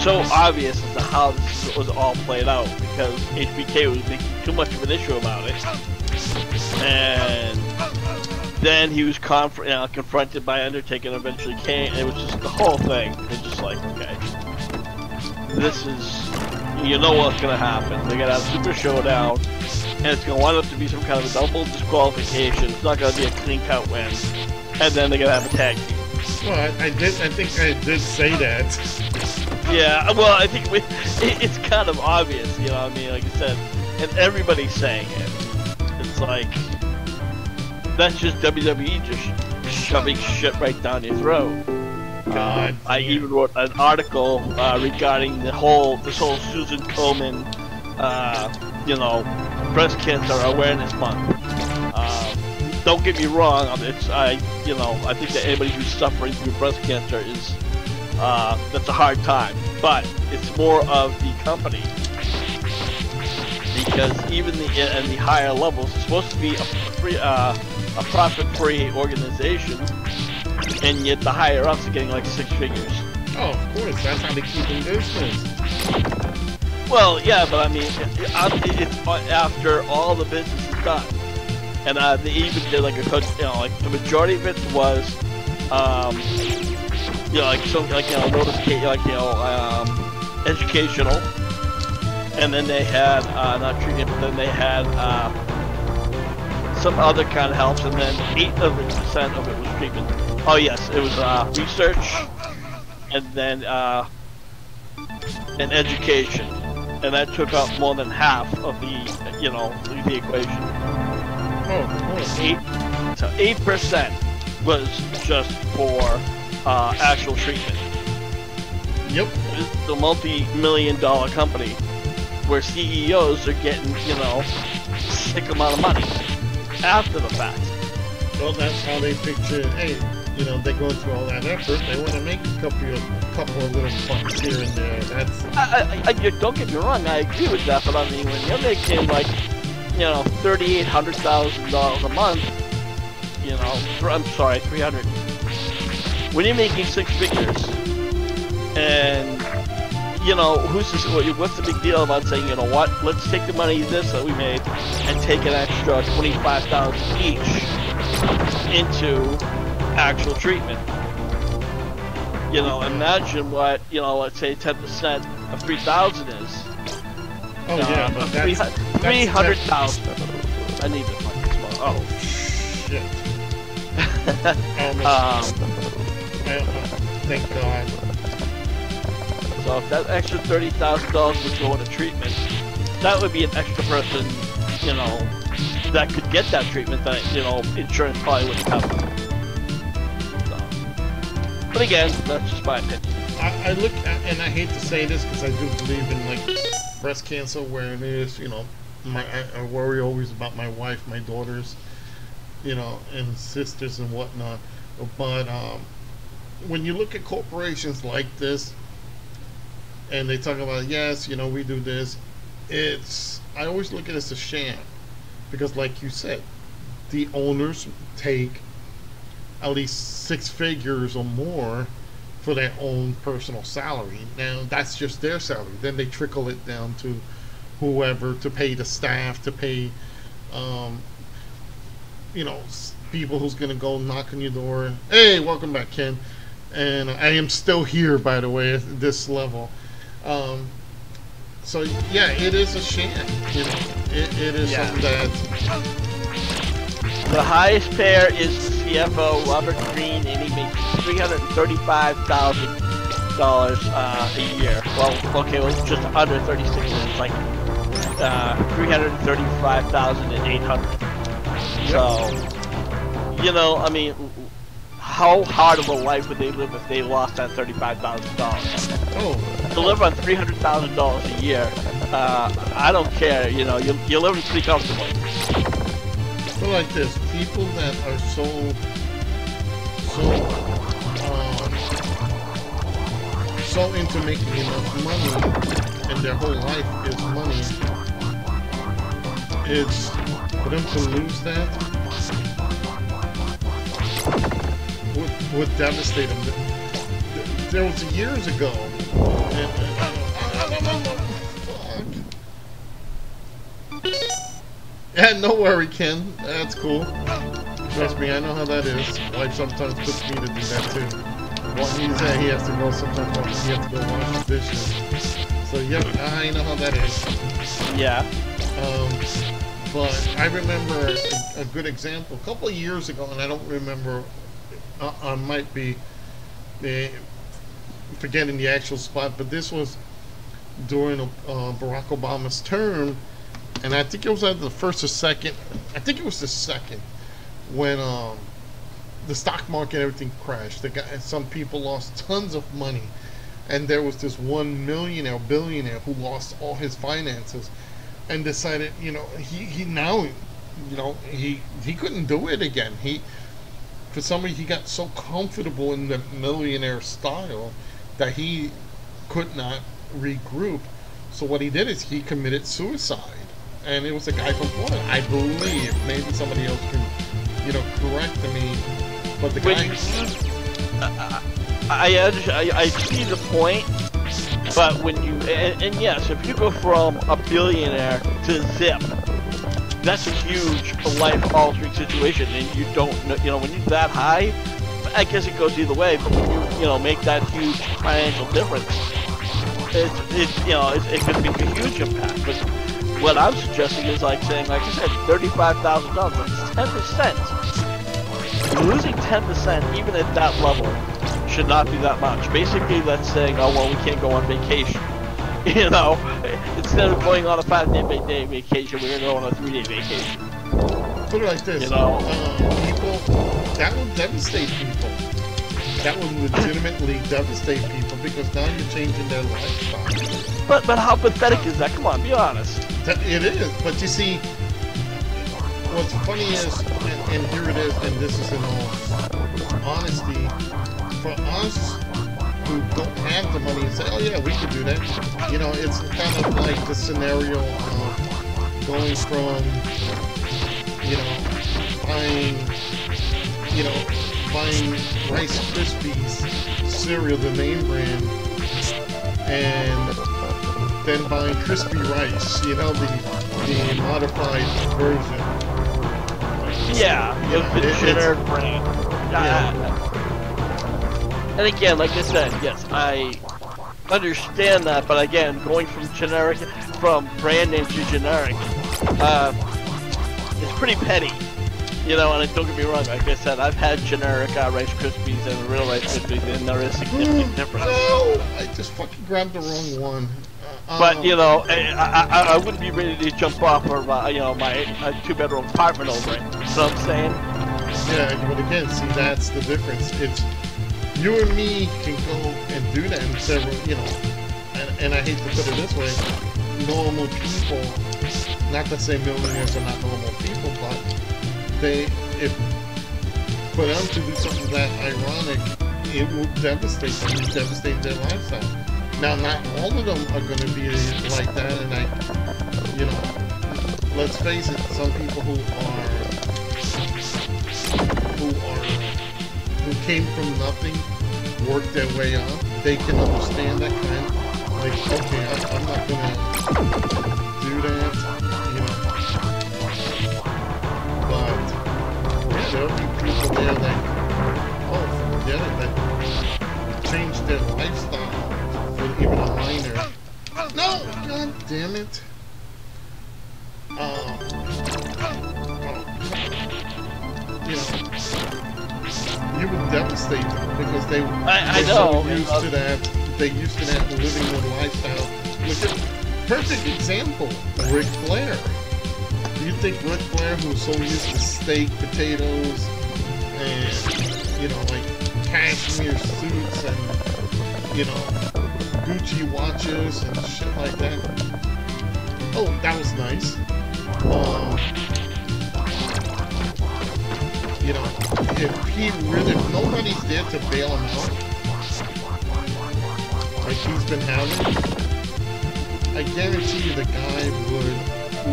Speaker 2: so obvious as to how this was all played out, because HBK was making too much of an issue about it, and then he was confronted by Undertaker and eventually Kane. It was just the whole thing. It's just like, okay, this is, you know what's gonna happen. They're gonna have a Super Showdown, and it's gonna wind up to be some kind of a double disqualification. It's not gonna be a clean cut win, and then they're gonna have a tag team.
Speaker 1: Well, I think I did say that.
Speaker 2: Yeah, well, I think it's kind of obvious, you know what I mean? Like I said, and everybody's saying it. It's like, that's just WWE just shoving shit right down your throat. I even wrote an article regarding this whole Susan Komen, you know, breast cancer awareness month. Don't get me wrong, I think that anybody who's suffering through breast cancer is that's a hard time, but it's more of the company, because even in the higher levels, it's supposed to be a profit-free organization, and yet the higher ups are getting like 6 figures.
Speaker 1: Oh, of course, that's how they keep in business.
Speaker 2: Well, yeah, but I mean, it's after all the business is done, and they even did like like the majority of it was, educational, and then they had not treatment, but then they had some other kind of helps, and then 8% of it was treatment. Oh yes, it was research, and then and education, and that took up more than half of the the equation.
Speaker 1: Oh, cool.
Speaker 2: 8% was just for actual treatment.
Speaker 1: Yep.
Speaker 2: It's a multi-million-dollar company where CEOs are getting, sick amount of money after the fact.
Speaker 1: Well, that's how they picture. Hey, they go through all that effort. They want to make a couple of little bucks here and there. That's.
Speaker 2: I don't get me wrong. I agree with that, but I mean, when you're making like, $300,000 a month, I'm sorry, 300. When you're making 6 figures, and what's the big deal about saying, let's take the money that we made and take an extra $25,000 each into actual treatment. Imagine what, let's say 10% of 3,000 is.
Speaker 1: Oh yeah, but that's
Speaker 2: 300,000. I need to fucking small.
Speaker 1: Oh shit. Thank God.
Speaker 2: So if that extra $30,000 would go into treatment, that would be an extra person, that could get that treatment that, insurance probably wouldn't cover. So. But again, that's just my opinion.
Speaker 1: I look at, and I hate to say this because I do believe in like breast cancer awareness, I worry always about my wife, my daughters, and sisters and whatnot. But when you look at corporations like this, and they talk about, yes, we do this, I always look at it as a sham. Because like you said, the owners take at least 6 figures or more for their own personal salary. Now, that's just their salary. Then they trickle it down to whoever, to pay the staff, to pay, people who's going to go knock on your door. Hey, welcome back, Ken. And I am still here, by the way, at this level. So yeah, it is a sham. It is something that.
Speaker 2: The highest payer is the CFO Robert Green, and he makes $335,000 a year. Well, okay, well, just under 36. It's like 335,800. So, I mean, how hard of a life would they live if they lost that $35,000?
Speaker 1: Oh,
Speaker 2: to live on $300,000 a year, I don't care. You know, you're living pretty comfortably.
Speaker 1: But like this, people that are so into making enough money, and their whole life is money. It's for them to lose that would devastate them. There was years ago, and yeah, no worry, Ken. That's cool. Trust me, I know how that is. Wife sometimes puts me to do that too. Well, he has to go sometimes. He has to go wash the dishes. So yep, I know how that is.
Speaker 2: Yeah.
Speaker 1: But I remember a good example a couple of years ago, and I don't remember. I might be forgetting the actual spot, but this was during Barack Obama's term, and I think it was either the first or second. I think it was the second when the stock market and everything crashed. Some people lost tons of money, and there was this one billionaire who lost all his finances, and decided, he couldn't do it again. For some reason, he got so comfortable in the millionaire style that he could not regroup. So what he did is he committed suicide, and it was a guy from Florida, I believe. Maybe somebody else can, correct me. But the guy.
Speaker 2: I see the point, but when you and yes, if you go from a billionaire to zip, that's a huge life-altering situation, and you don't know, when you're that high, I guess it goes either way, but when you make that huge financial difference, it could make a huge impact. But what I'm suggesting is like I said, $35,000, that's 10%. Losing 10%, even at that level, should not be that much. Basically, that's saying, oh, well, we can't go on vacation. Instead of going on a 5-day vacation, we're going to go on a 3-day vacation.
Speaker 1: Put it like this, people, that will devastate people. That will legitimately devastate people, because now you're changing their lifestyle.
Speaker 2: But how pathetic is that? Come on, be honest.
Speaker 1: It is, but you see, what's funny is, and here it is, and this is in all honesty, for us who don't have the money and say, oh yeah, we can do that. It's kind of like the scenario of going from, buying Rice Krispies cereal, the name brand, and then buying Crispy Rice, the modified version.
Speaker 2: Yeah, the generic brand. And again, like I said, yes, I understand that, but again, going from brand name to generic, is pretty petty. And don't get me wrong, like I said, I've had generic Rice Krispies and real Rice Krispies, and there is significant difference.
Speaker 1: No, I just fucking grabbed the wrong one.
Speaker 2: But, I wouldn't be ready to jump off of, my 2-bedroom apartment over it. You know what I'm saying?
Speaker 1: Yeah, but again, see, that's the difference. It's, you and me can go and do that in several, and I hate to put it this way, normal people, not to say millionaires are not normal people, but for them to do something that ironic, it will devastate them, devastate their lifestyle. Now, not all of them are going to be like that, and let's face it, some people who came from nothing, worked their way up, they can understand that kind of, like, okay, I'm not going to do that, but, yeah, there'll be people there that, oh, forget it, that changed their lifestyle. Even a minor. No! God damn it. You would devastate them because they're so used to that. They're used to that living their lifestyle. Look at perfect example, Ric Flair. Do you think Ric Flair, who's so used to steak, potatoes, and like cashmere suits and Gucci watches and shit like that. Oh, that was nice. You know, if nobody's there to bail him out, like he's been having, I guarantee you the guy would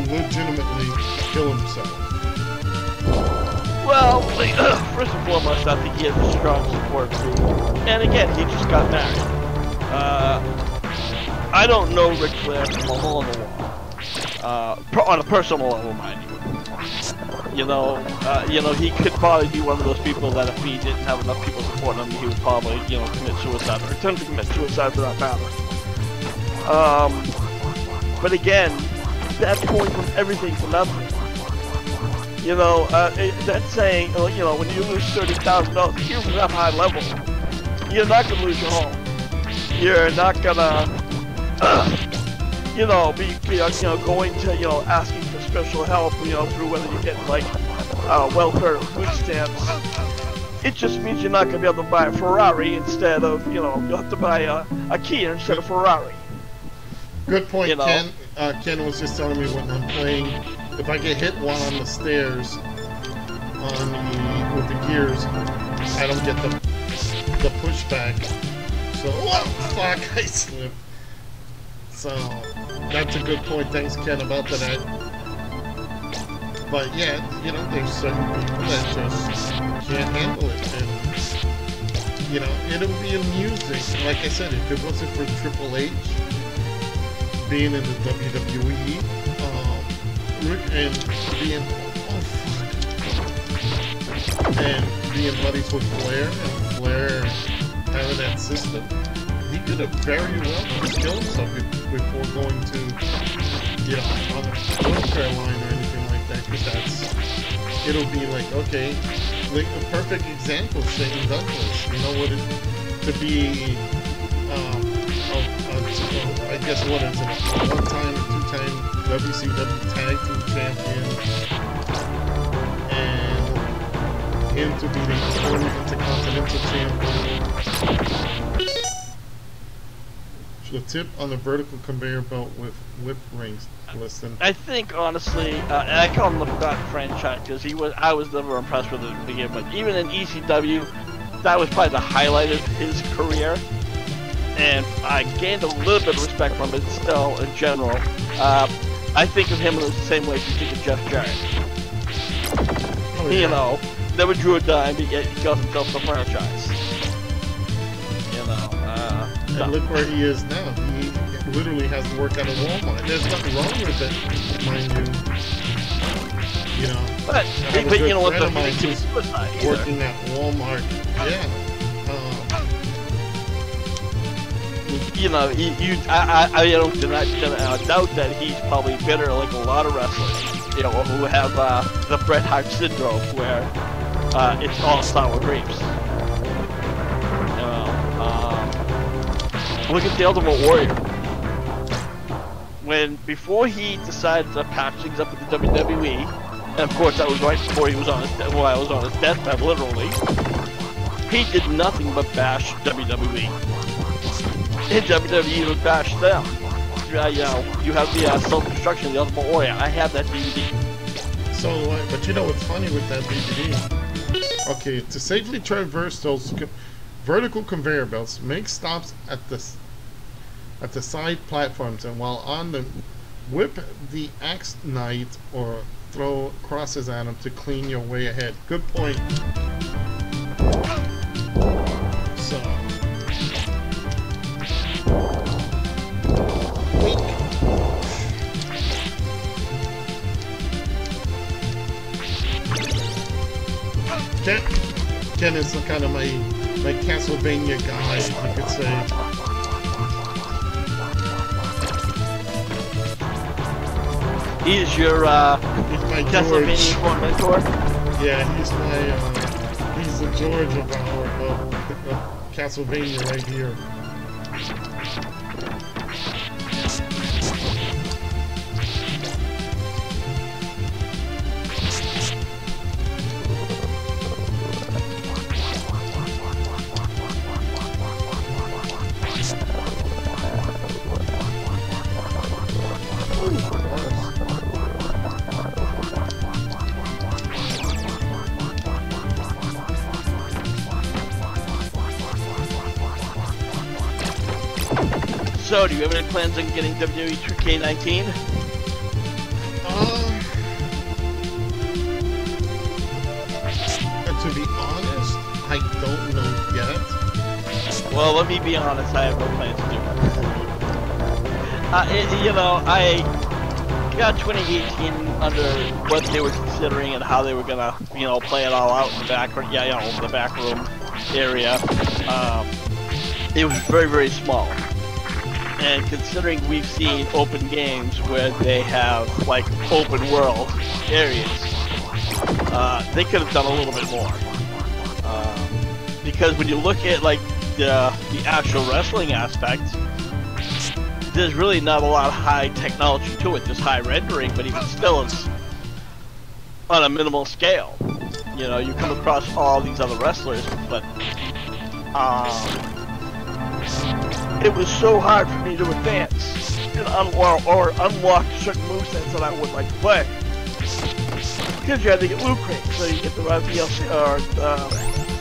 Speaker 1: legitimately kill himself.
Speaker 2: Well, first and foremost, I think he has a strong support group. And again, he just got married. I don't know Ric Flair from a hole in the wall. On a personal level, mind you. You know, he could probably be one of those people that if he didn't have enough people supporting him, he would probably, commit suicide or attempt to commit suicide for that matter. But again, that's going from everything to nothing. You know, that's saying, when you lose $30,000 here from that high level, you're not gonna lose your home. You're not gonna, be going to, asking for special help, through whether you get like welfare or food stamps. It just means you're not gonna be able to buy a Ferrari instead of, you'll have to buy a Kia instead of Ferrari.
Speaker 1: Good point, Ken. Ken was just telling me when I'm playing, if I get hit while on the stairs with the gears, I don't get the pushback. So, oh, fuck, I slipped. So, that's a good point. Thanks, Ken, about that. But yeah, there's certain people that just can't handle it. And, it'll be amusing. Like I said, if it wasn't for Triple H being in the WWE, and being buddies with Flair, and Flair having that system, he could have very well just killed himself before going to, on North Carolina or anything like that, because it'll be like, okay, like a perfect example, Shane Douglas, to be, I guess what is it, a one-time or two-time WCW Tag Team Champion, and him to be the former Intercontinental Champion. The tip on the vertical conveyor belt with whip rings. Listen,
Speaker 2: I think honestly, and I call him the forgotten franchise because I was never impressed with it to begin with. Even in ECW, that was probably the highlight of his career. And I gained a little bit of respect from it still, in general. I think of him in the same way as you think of Jeff Jarrett. Oh, yeah. Never drew a dime, yet he got himself the franchise.
Speaker 1: And look where he is now. He literally has to work at a Walmart. There's nothing wrong with it, mind you.
Speaker 2: But you know what? The
Speaker 1: working at Walmart. Yeah.
Speaker 2: I don't doubt that he's probably bitter like a lot of wrestlers, who have the Bret Hart syndrome, where it's all sour grapes. Look at the Ultimate Warrior. Before he decided to patch things up with the WWE, and of course that was right before he was on his deathbed, literally. He did nothing but bash WWE. And WWE would bash them. You have the Self-Destruction of the Ultimate Warrior. I have that DVD.
Speaker 1: So, but what's funny with that DVD? Okay, to safely traverse those vertical conveyor belts, make stops at the side platforms, and while on them, whip the axe knight or throw crosses at them to clean your way ahead. Good point. So. Ken is kind of my Castlevania guy, you could say.
Speaker 2: He's your Castlevania mentor?
Speaker 1: Yeah, he's the George of our Castlevania right here.
Speaker 2: So, do you have any plans on getting WWE 2K19?
Speaker 1: To be honest, I don't know yet.
Speaker 2: Well, let me be honest, I have no plans to do it. You know, I got 2018 under what they were considering and how they were gonna, you know, play it all out in the back, the back room area. It was very, very small. And considering we've seen open games where they have, like, open world areas, they could have done a little bit more. Because when you look at, like, the actual wrestling aspect, there's really not a lot of high technology to it, just high rendering, but even still it's on a minimal scale. You know, you come across all these other wrestlers, but it was so hard for me to advance and unlock certain movesets that I would like to play. Because you had to get loot crates, so you get the DLC, or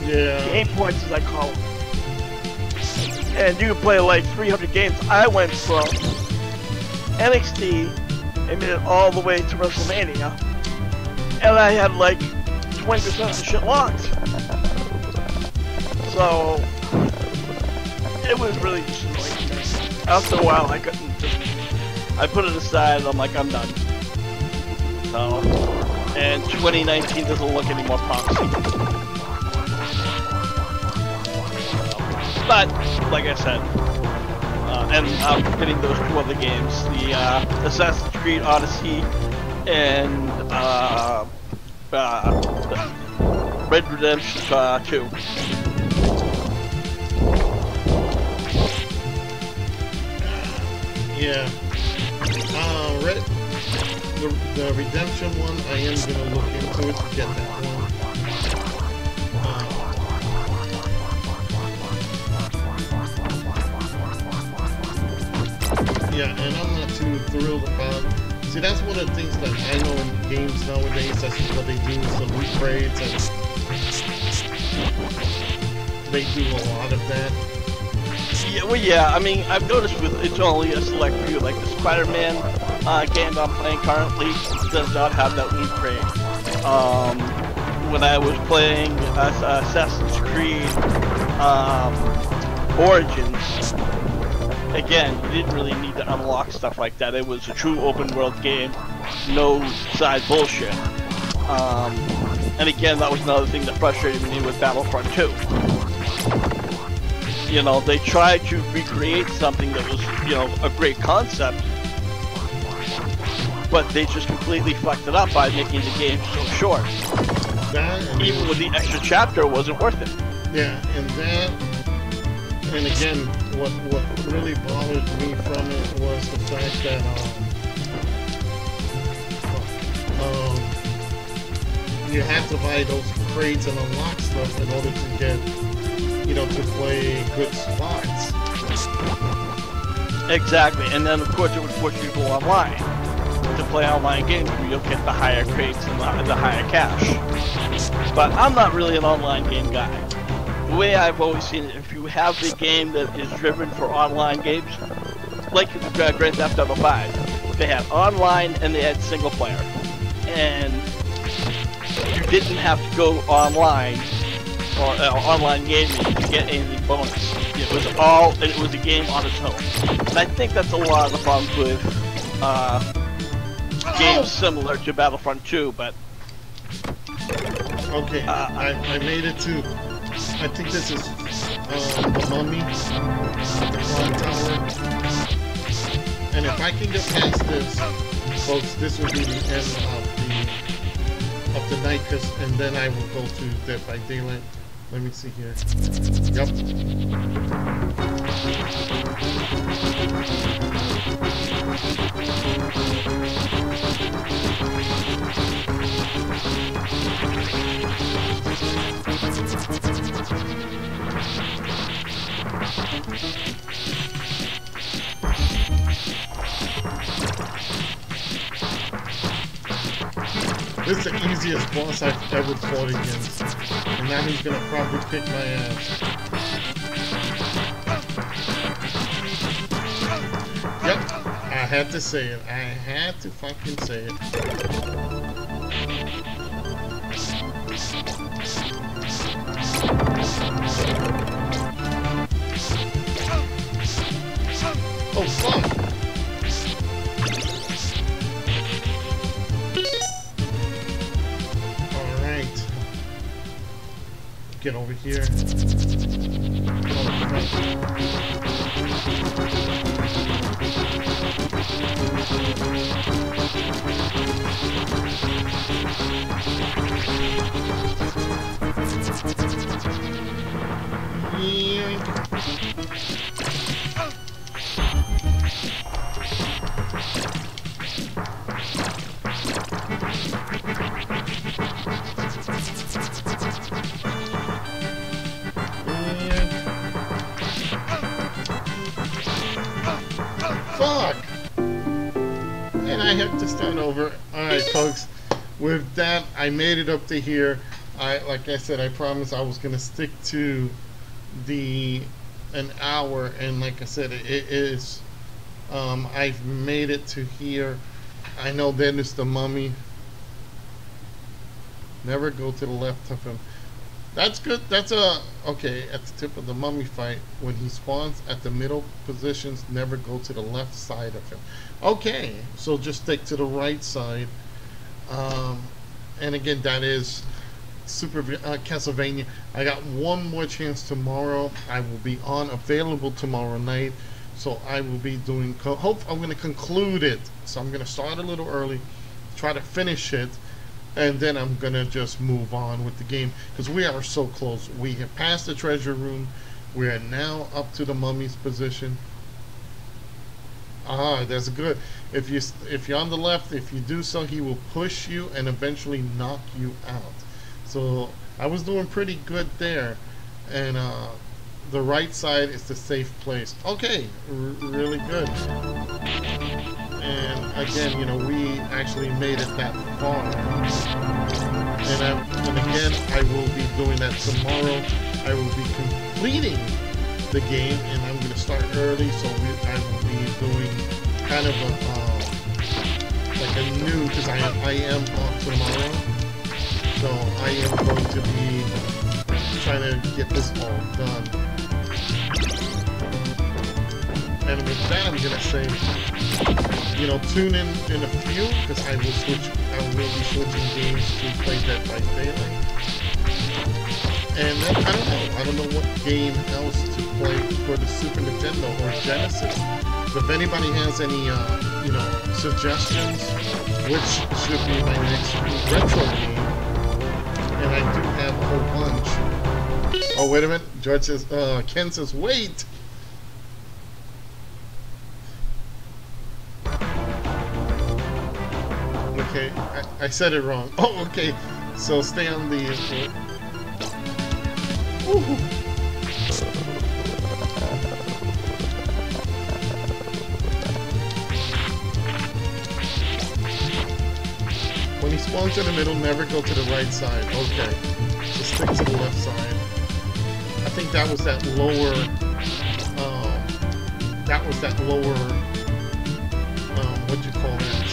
Speaker 2: the 8 points as I call them. And you could play like 300 games. I went from NXT and made it all the way to WrestleMania, and I had like 20% of the shit locked. So it was really just annoying to me. After a while, I couldn't. I put it aside. And I'm like, I'm done. So, and 2019 doesn't look any more promising. But, like I said, and I'm getting those two other games, the Assassin's Creed Odyssey and Red Redemption 2.
Speaker 1: Yeah. The Redemption one, I am going to look into it to get that one. Yeah, and I'm not too thrilled about it. See, that's one of the things that I know in games nowadays, that's what they do is the loot crates, and they do a lot of that.
Speaker 2: Yeah, well, yeah, I mean, I've noticed with it's only a select few, like the Spider-Man game I'm playing currently does not have that loot crate. When I was playing Assassin's Creed Origins, again, you didn't really need to unlock stuff like that. It was a true open world game, no side bullshit. And again, that was another thing that frustrated me with Battlefront 2. You know, they tried to recreate something that was, you know, a great concept, but they just completely fucked it up by making the game so short. Even with the extra chapter, it wasn't worth it.
Speaker 1: Yeah, and that, and again, what really bothered me from it was the fact that you have to buy those crates and unlock stuff in order to get, you know, to play good spots.
Speaker 2: Exactly, and then of course it would force you to go online to play online games where you'll get the higher crates and the higher cash. But I'm not really an online game guy. The way I've always seen it, if you have the game that is driven for online games, like Grand Theft Auto 5, they had online and they had single player. And you didn't have to go online or online gaming to get anything bonus. It was a game on its own. And I think that's a lot of the problems with games similar to Battlefront 2, but...
Speaker 1: Okay, I made it to... I think this is the Mummy, the Clock Tower. And if I can get past this, folks, this will be the end of the night, and then I will go to Dead by Daylight. Let me see here. Yep. This is the easiest boss I've ever fought against. And now he's gonna probably kick my ass. had to say it. I had to fucking say it. Oh, fuck! Alright. Get over here. Fuck! And I have to start over. Alright, folks. With that, I made it up to here. Like I said, I promised I was gonna stick to an hour, and like I said, it is. I've made it to here. I know then it's the mummy. Never go to the left of him. That's good. That's okay. At the tip of the mummy fight, when he spawns at the middle positions, never go to the left side of him. Okay, so just stick to the right side. And again, that is Super Castlevania. I got one more chance tomorrow. I will be available tomorrow night, so I will be doing. Hope I'm going to conclude it. So I'm going to start a little early, try to finish it, and then I'm going to just move on with the game because we are so close. We have passed the treasure room. We are now up to the mummy's position. That's good. If you're on the left, if you do so, he will push you and eventually knock you out. So I was doing pretty good there, and the right side is the safe place. Okay, really good. And again, you know, we actually made it that far. And again, I will be doing that tomorrow. I will be completing the game, and I'm going to start early, so I will be doing kind of like a new, because I am off tomorrow, so I am going to be trying to get this all done. And with that, I'm going to say, you know, tune in a few, because I will be switching games to play Dead by Daylight. And then, I don't know what game else to play for the Super Nintendo or Genesis. So if anybody has any, you know, suggestions, which should be my next retro game, and I do have a whole bunch. Oh, wait a minute. George says, Ken says, wait! Okay, I said it wrong. Oh, okay. So stay on the... When he spawns in the middle, never go to the right side. Okay. Just stick to the left side. I think that was that lower... what'd you call that?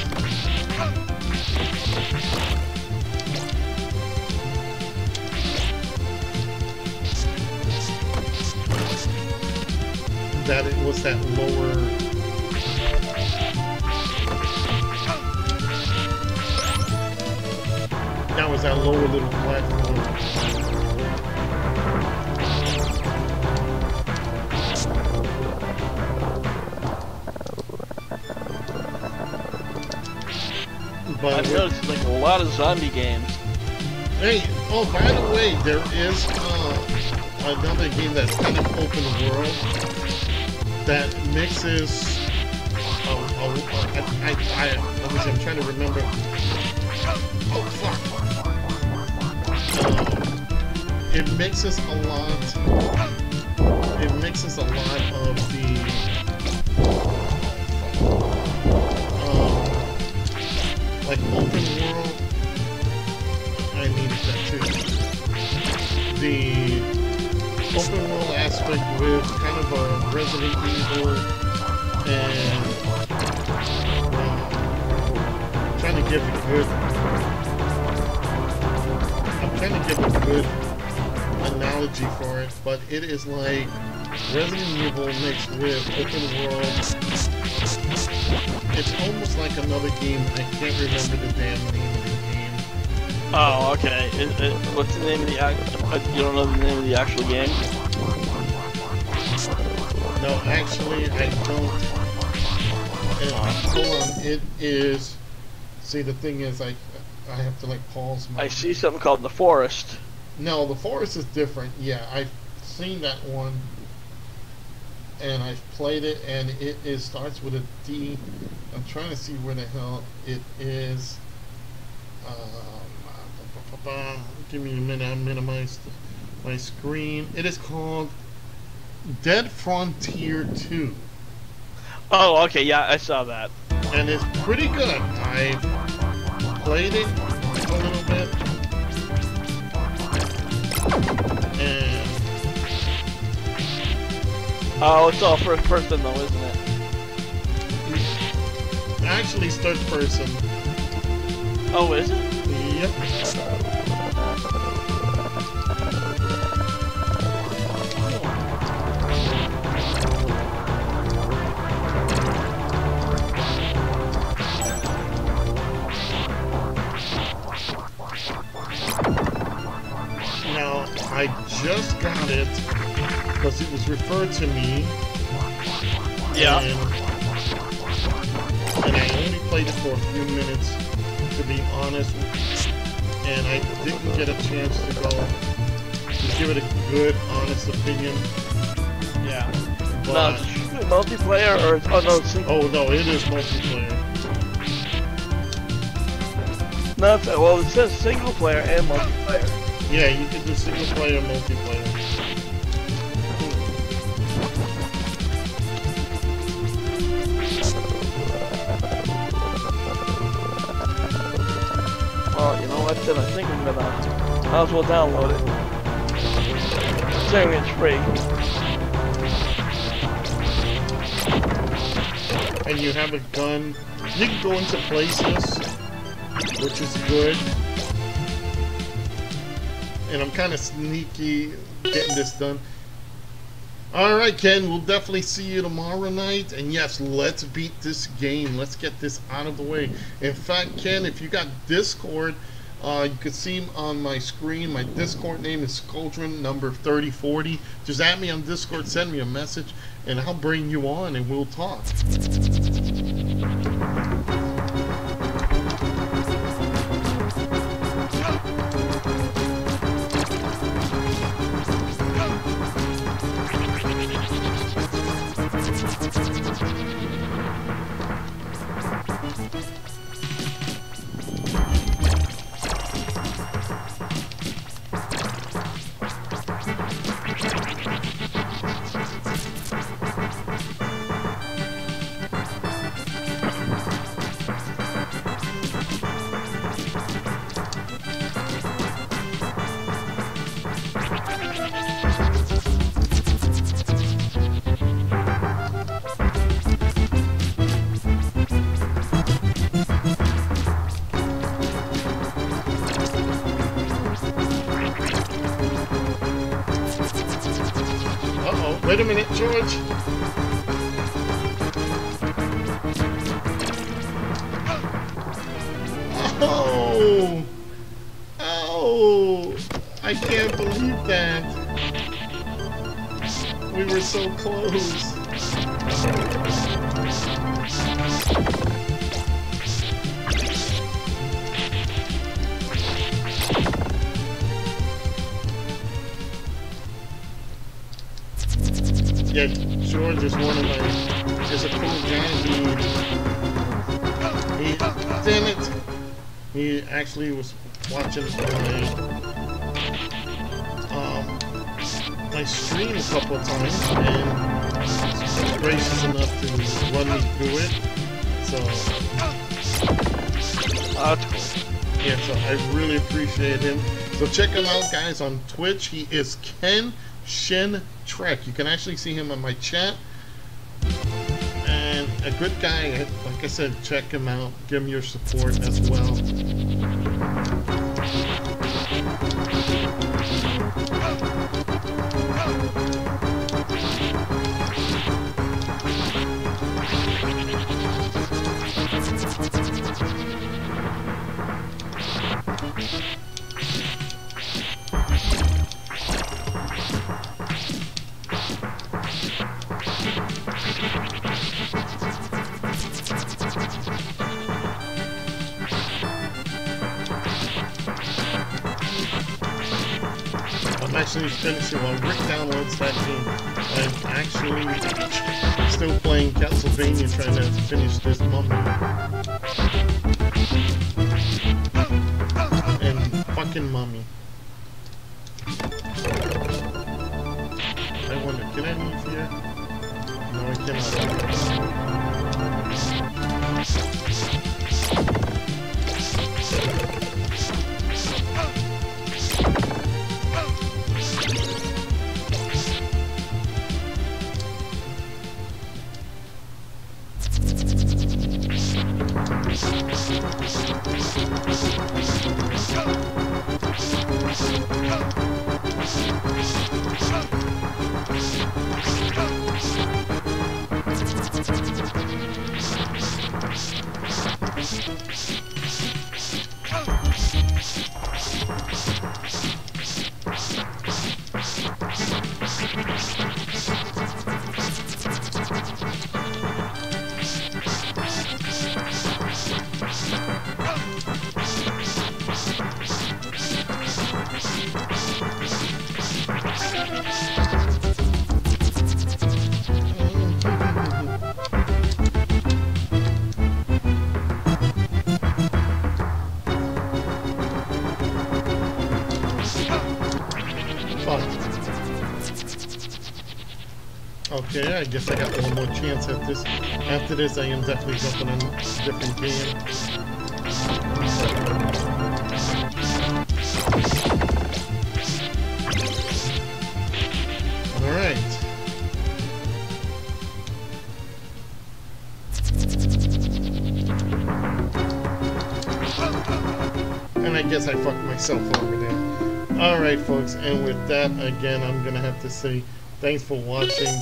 Speaker 1: That it was that lower. That was that lower little platform. But
Speaker 2: I've noticed like a lot of zombie games.
Speaker 1: Hey, oh, by the way, there is another game that's kind of open world that mixes. I'm trying to remember. Oh fuck! It mixes a lot. It mixes a lot of the. Like open world. I needed that too. The open world aspect with kind of a Resident Evil and give a good. I'm trying to give a good analogy for it, but it is like Resident Evil mixed with open world. It's almost like another game. I can't remember the damn name of the game.
Speaker 2: Oh, okay. What's the name of the you don't know the name of the actual game?
Speaker 1: No, actually, I don't. Hold on. It is. See, the thing is, I have to like pause my.
Speaker 2: I see something called The Forest.
Speaker 1: No, The Forest is different. Yeah, I've seen that one, and I've played it, and it starts with a D. I'm trying to see where the hell it is. Give me a minute. I minimized my screen. It is called Dead Frontier 2.
Speaker 2: Oh, okay. Yeah, I saw that.
Speaker 1: And it's pretty good. I've played it a little bit. And
Speaker 2: oh, it's all first person though, isn't it?
Speaker 1: actually it's third person.
Speaker 2: Oh, is it?
Speaker 1: Yep. Now, I just got it because it was referred to me.
Speaker 2: Yeah.
Speaker 1: And I only played it for a few minutes, to be honest. And I didn't get a chance to go to give it a good, honest opinion.
Speaker 2: Yeah.
Speaker 1: But,
Speaker 2: No, it's multiplayer or it's, oh no, it's single.
Speaker 1: oh no, it is multiplayer.
Speaker 2: No, it's, well, it says single player and multiplayer.
Speaker 1: Yeah, you can do single player, multiplayer.
Speaker 2: Well, you know what? Then I think I'm gonna might as well download it. Saying it's free.
Speaker 1: And you have a gun. You can go into places, which is good. And I'm kind of sneaky getting this done. Alright, Ken, we'll definitely see you tomorrow night. And yes, let's beat this game. Let's get this out of the way. In fact, Ken, if you got Discord, you can see him on my screen. My Discord name is Skulldron number 3040. Just add me on Discord, send me a message, and I'll bring you on and we'll talk. Wait a minute, George. Oh! Oh! I can't believe that. We were so close. Yeah, George is one of my, is a cool guy. He, damn it, he actually was watching my stream a couple of times and was gracious enough to run me through it. So, yeah, so I really appreciate him. So check him out, guys, on Twitch. He is Ken Shin Trek. You can actually see him on my chat, and a good guy. Like I said, check him out. Give him your support as well. I'm actually finishing while Rick downloads that game. I'm actually still playing Castlevania, trying to finish this mummy. And fucking mummy. I wonder, can I leave here? No, I cannot. Okay, I guess I got one more chance at this. After this, I am definitely jumping on a different game. Alright. And I guess I fucked myself over there. Alright, folks, and with that, again, I'm gonna have to say thanks for watching.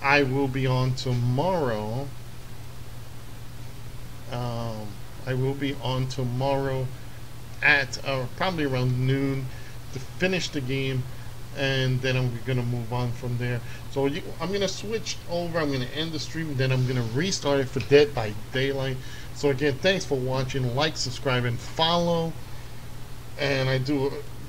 Speaker 1: I will be on tomorrow. I will be on tomorrow at probably around noon to finish the game, and then I'm gonna move on from there. So I'm gonna switch over. I'm gonna end the stream, then I'm gonna restart it for Dead by Daylight. So again, thanks for watching. Like, subscribe, and follow. And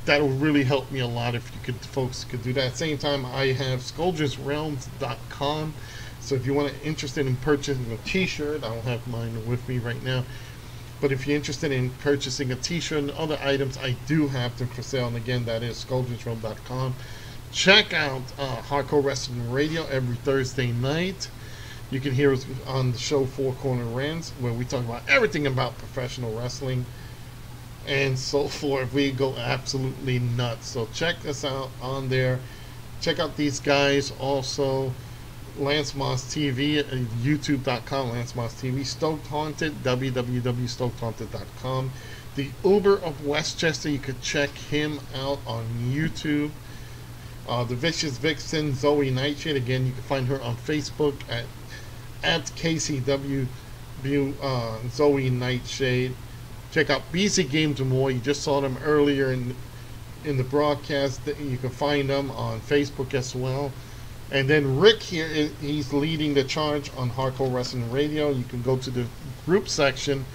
Speaker 1: that'll really help me a lot if you folks could do that. At the same time, I have SkulldronRealms.com. So if you're interested in purchasing a t-shirt, I don't have mine with me right now. But if you're interested in purchasing a t-shirt and other items, I do have them for sale. And again, that is SkulldronRealms.com. Check out Hardcore Wrestling Radio every Thursday night. You can hear us on the show Four Corner Rants, where we talk about everything about professional wrestling and so forth. We go absolutely nuts. So check us out on there. Check out these guys also. Lance Moss TV, YouTube.com, Lance Moss TV. Stoked Haunted, www.stokedhaunted.com. The Uber of Westchester, you could check him out on YouTube. The Vicious Vixen, Zoe Nightshade, again, you can find her on Facebook at KCW Zoe Nightshade. Check out BC Games and More. You just saw them earlier in the broadcast. You can find them on Facebook as well. And then Rick here, he's leading the charge on Hardcore Wrestling Radio. You can go to the group section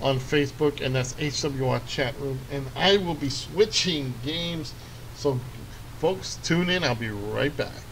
Speaker 1: on Facebook, and that's HWR Chat Room. And I will be switching games. So, folks, tune in. I'll be right back.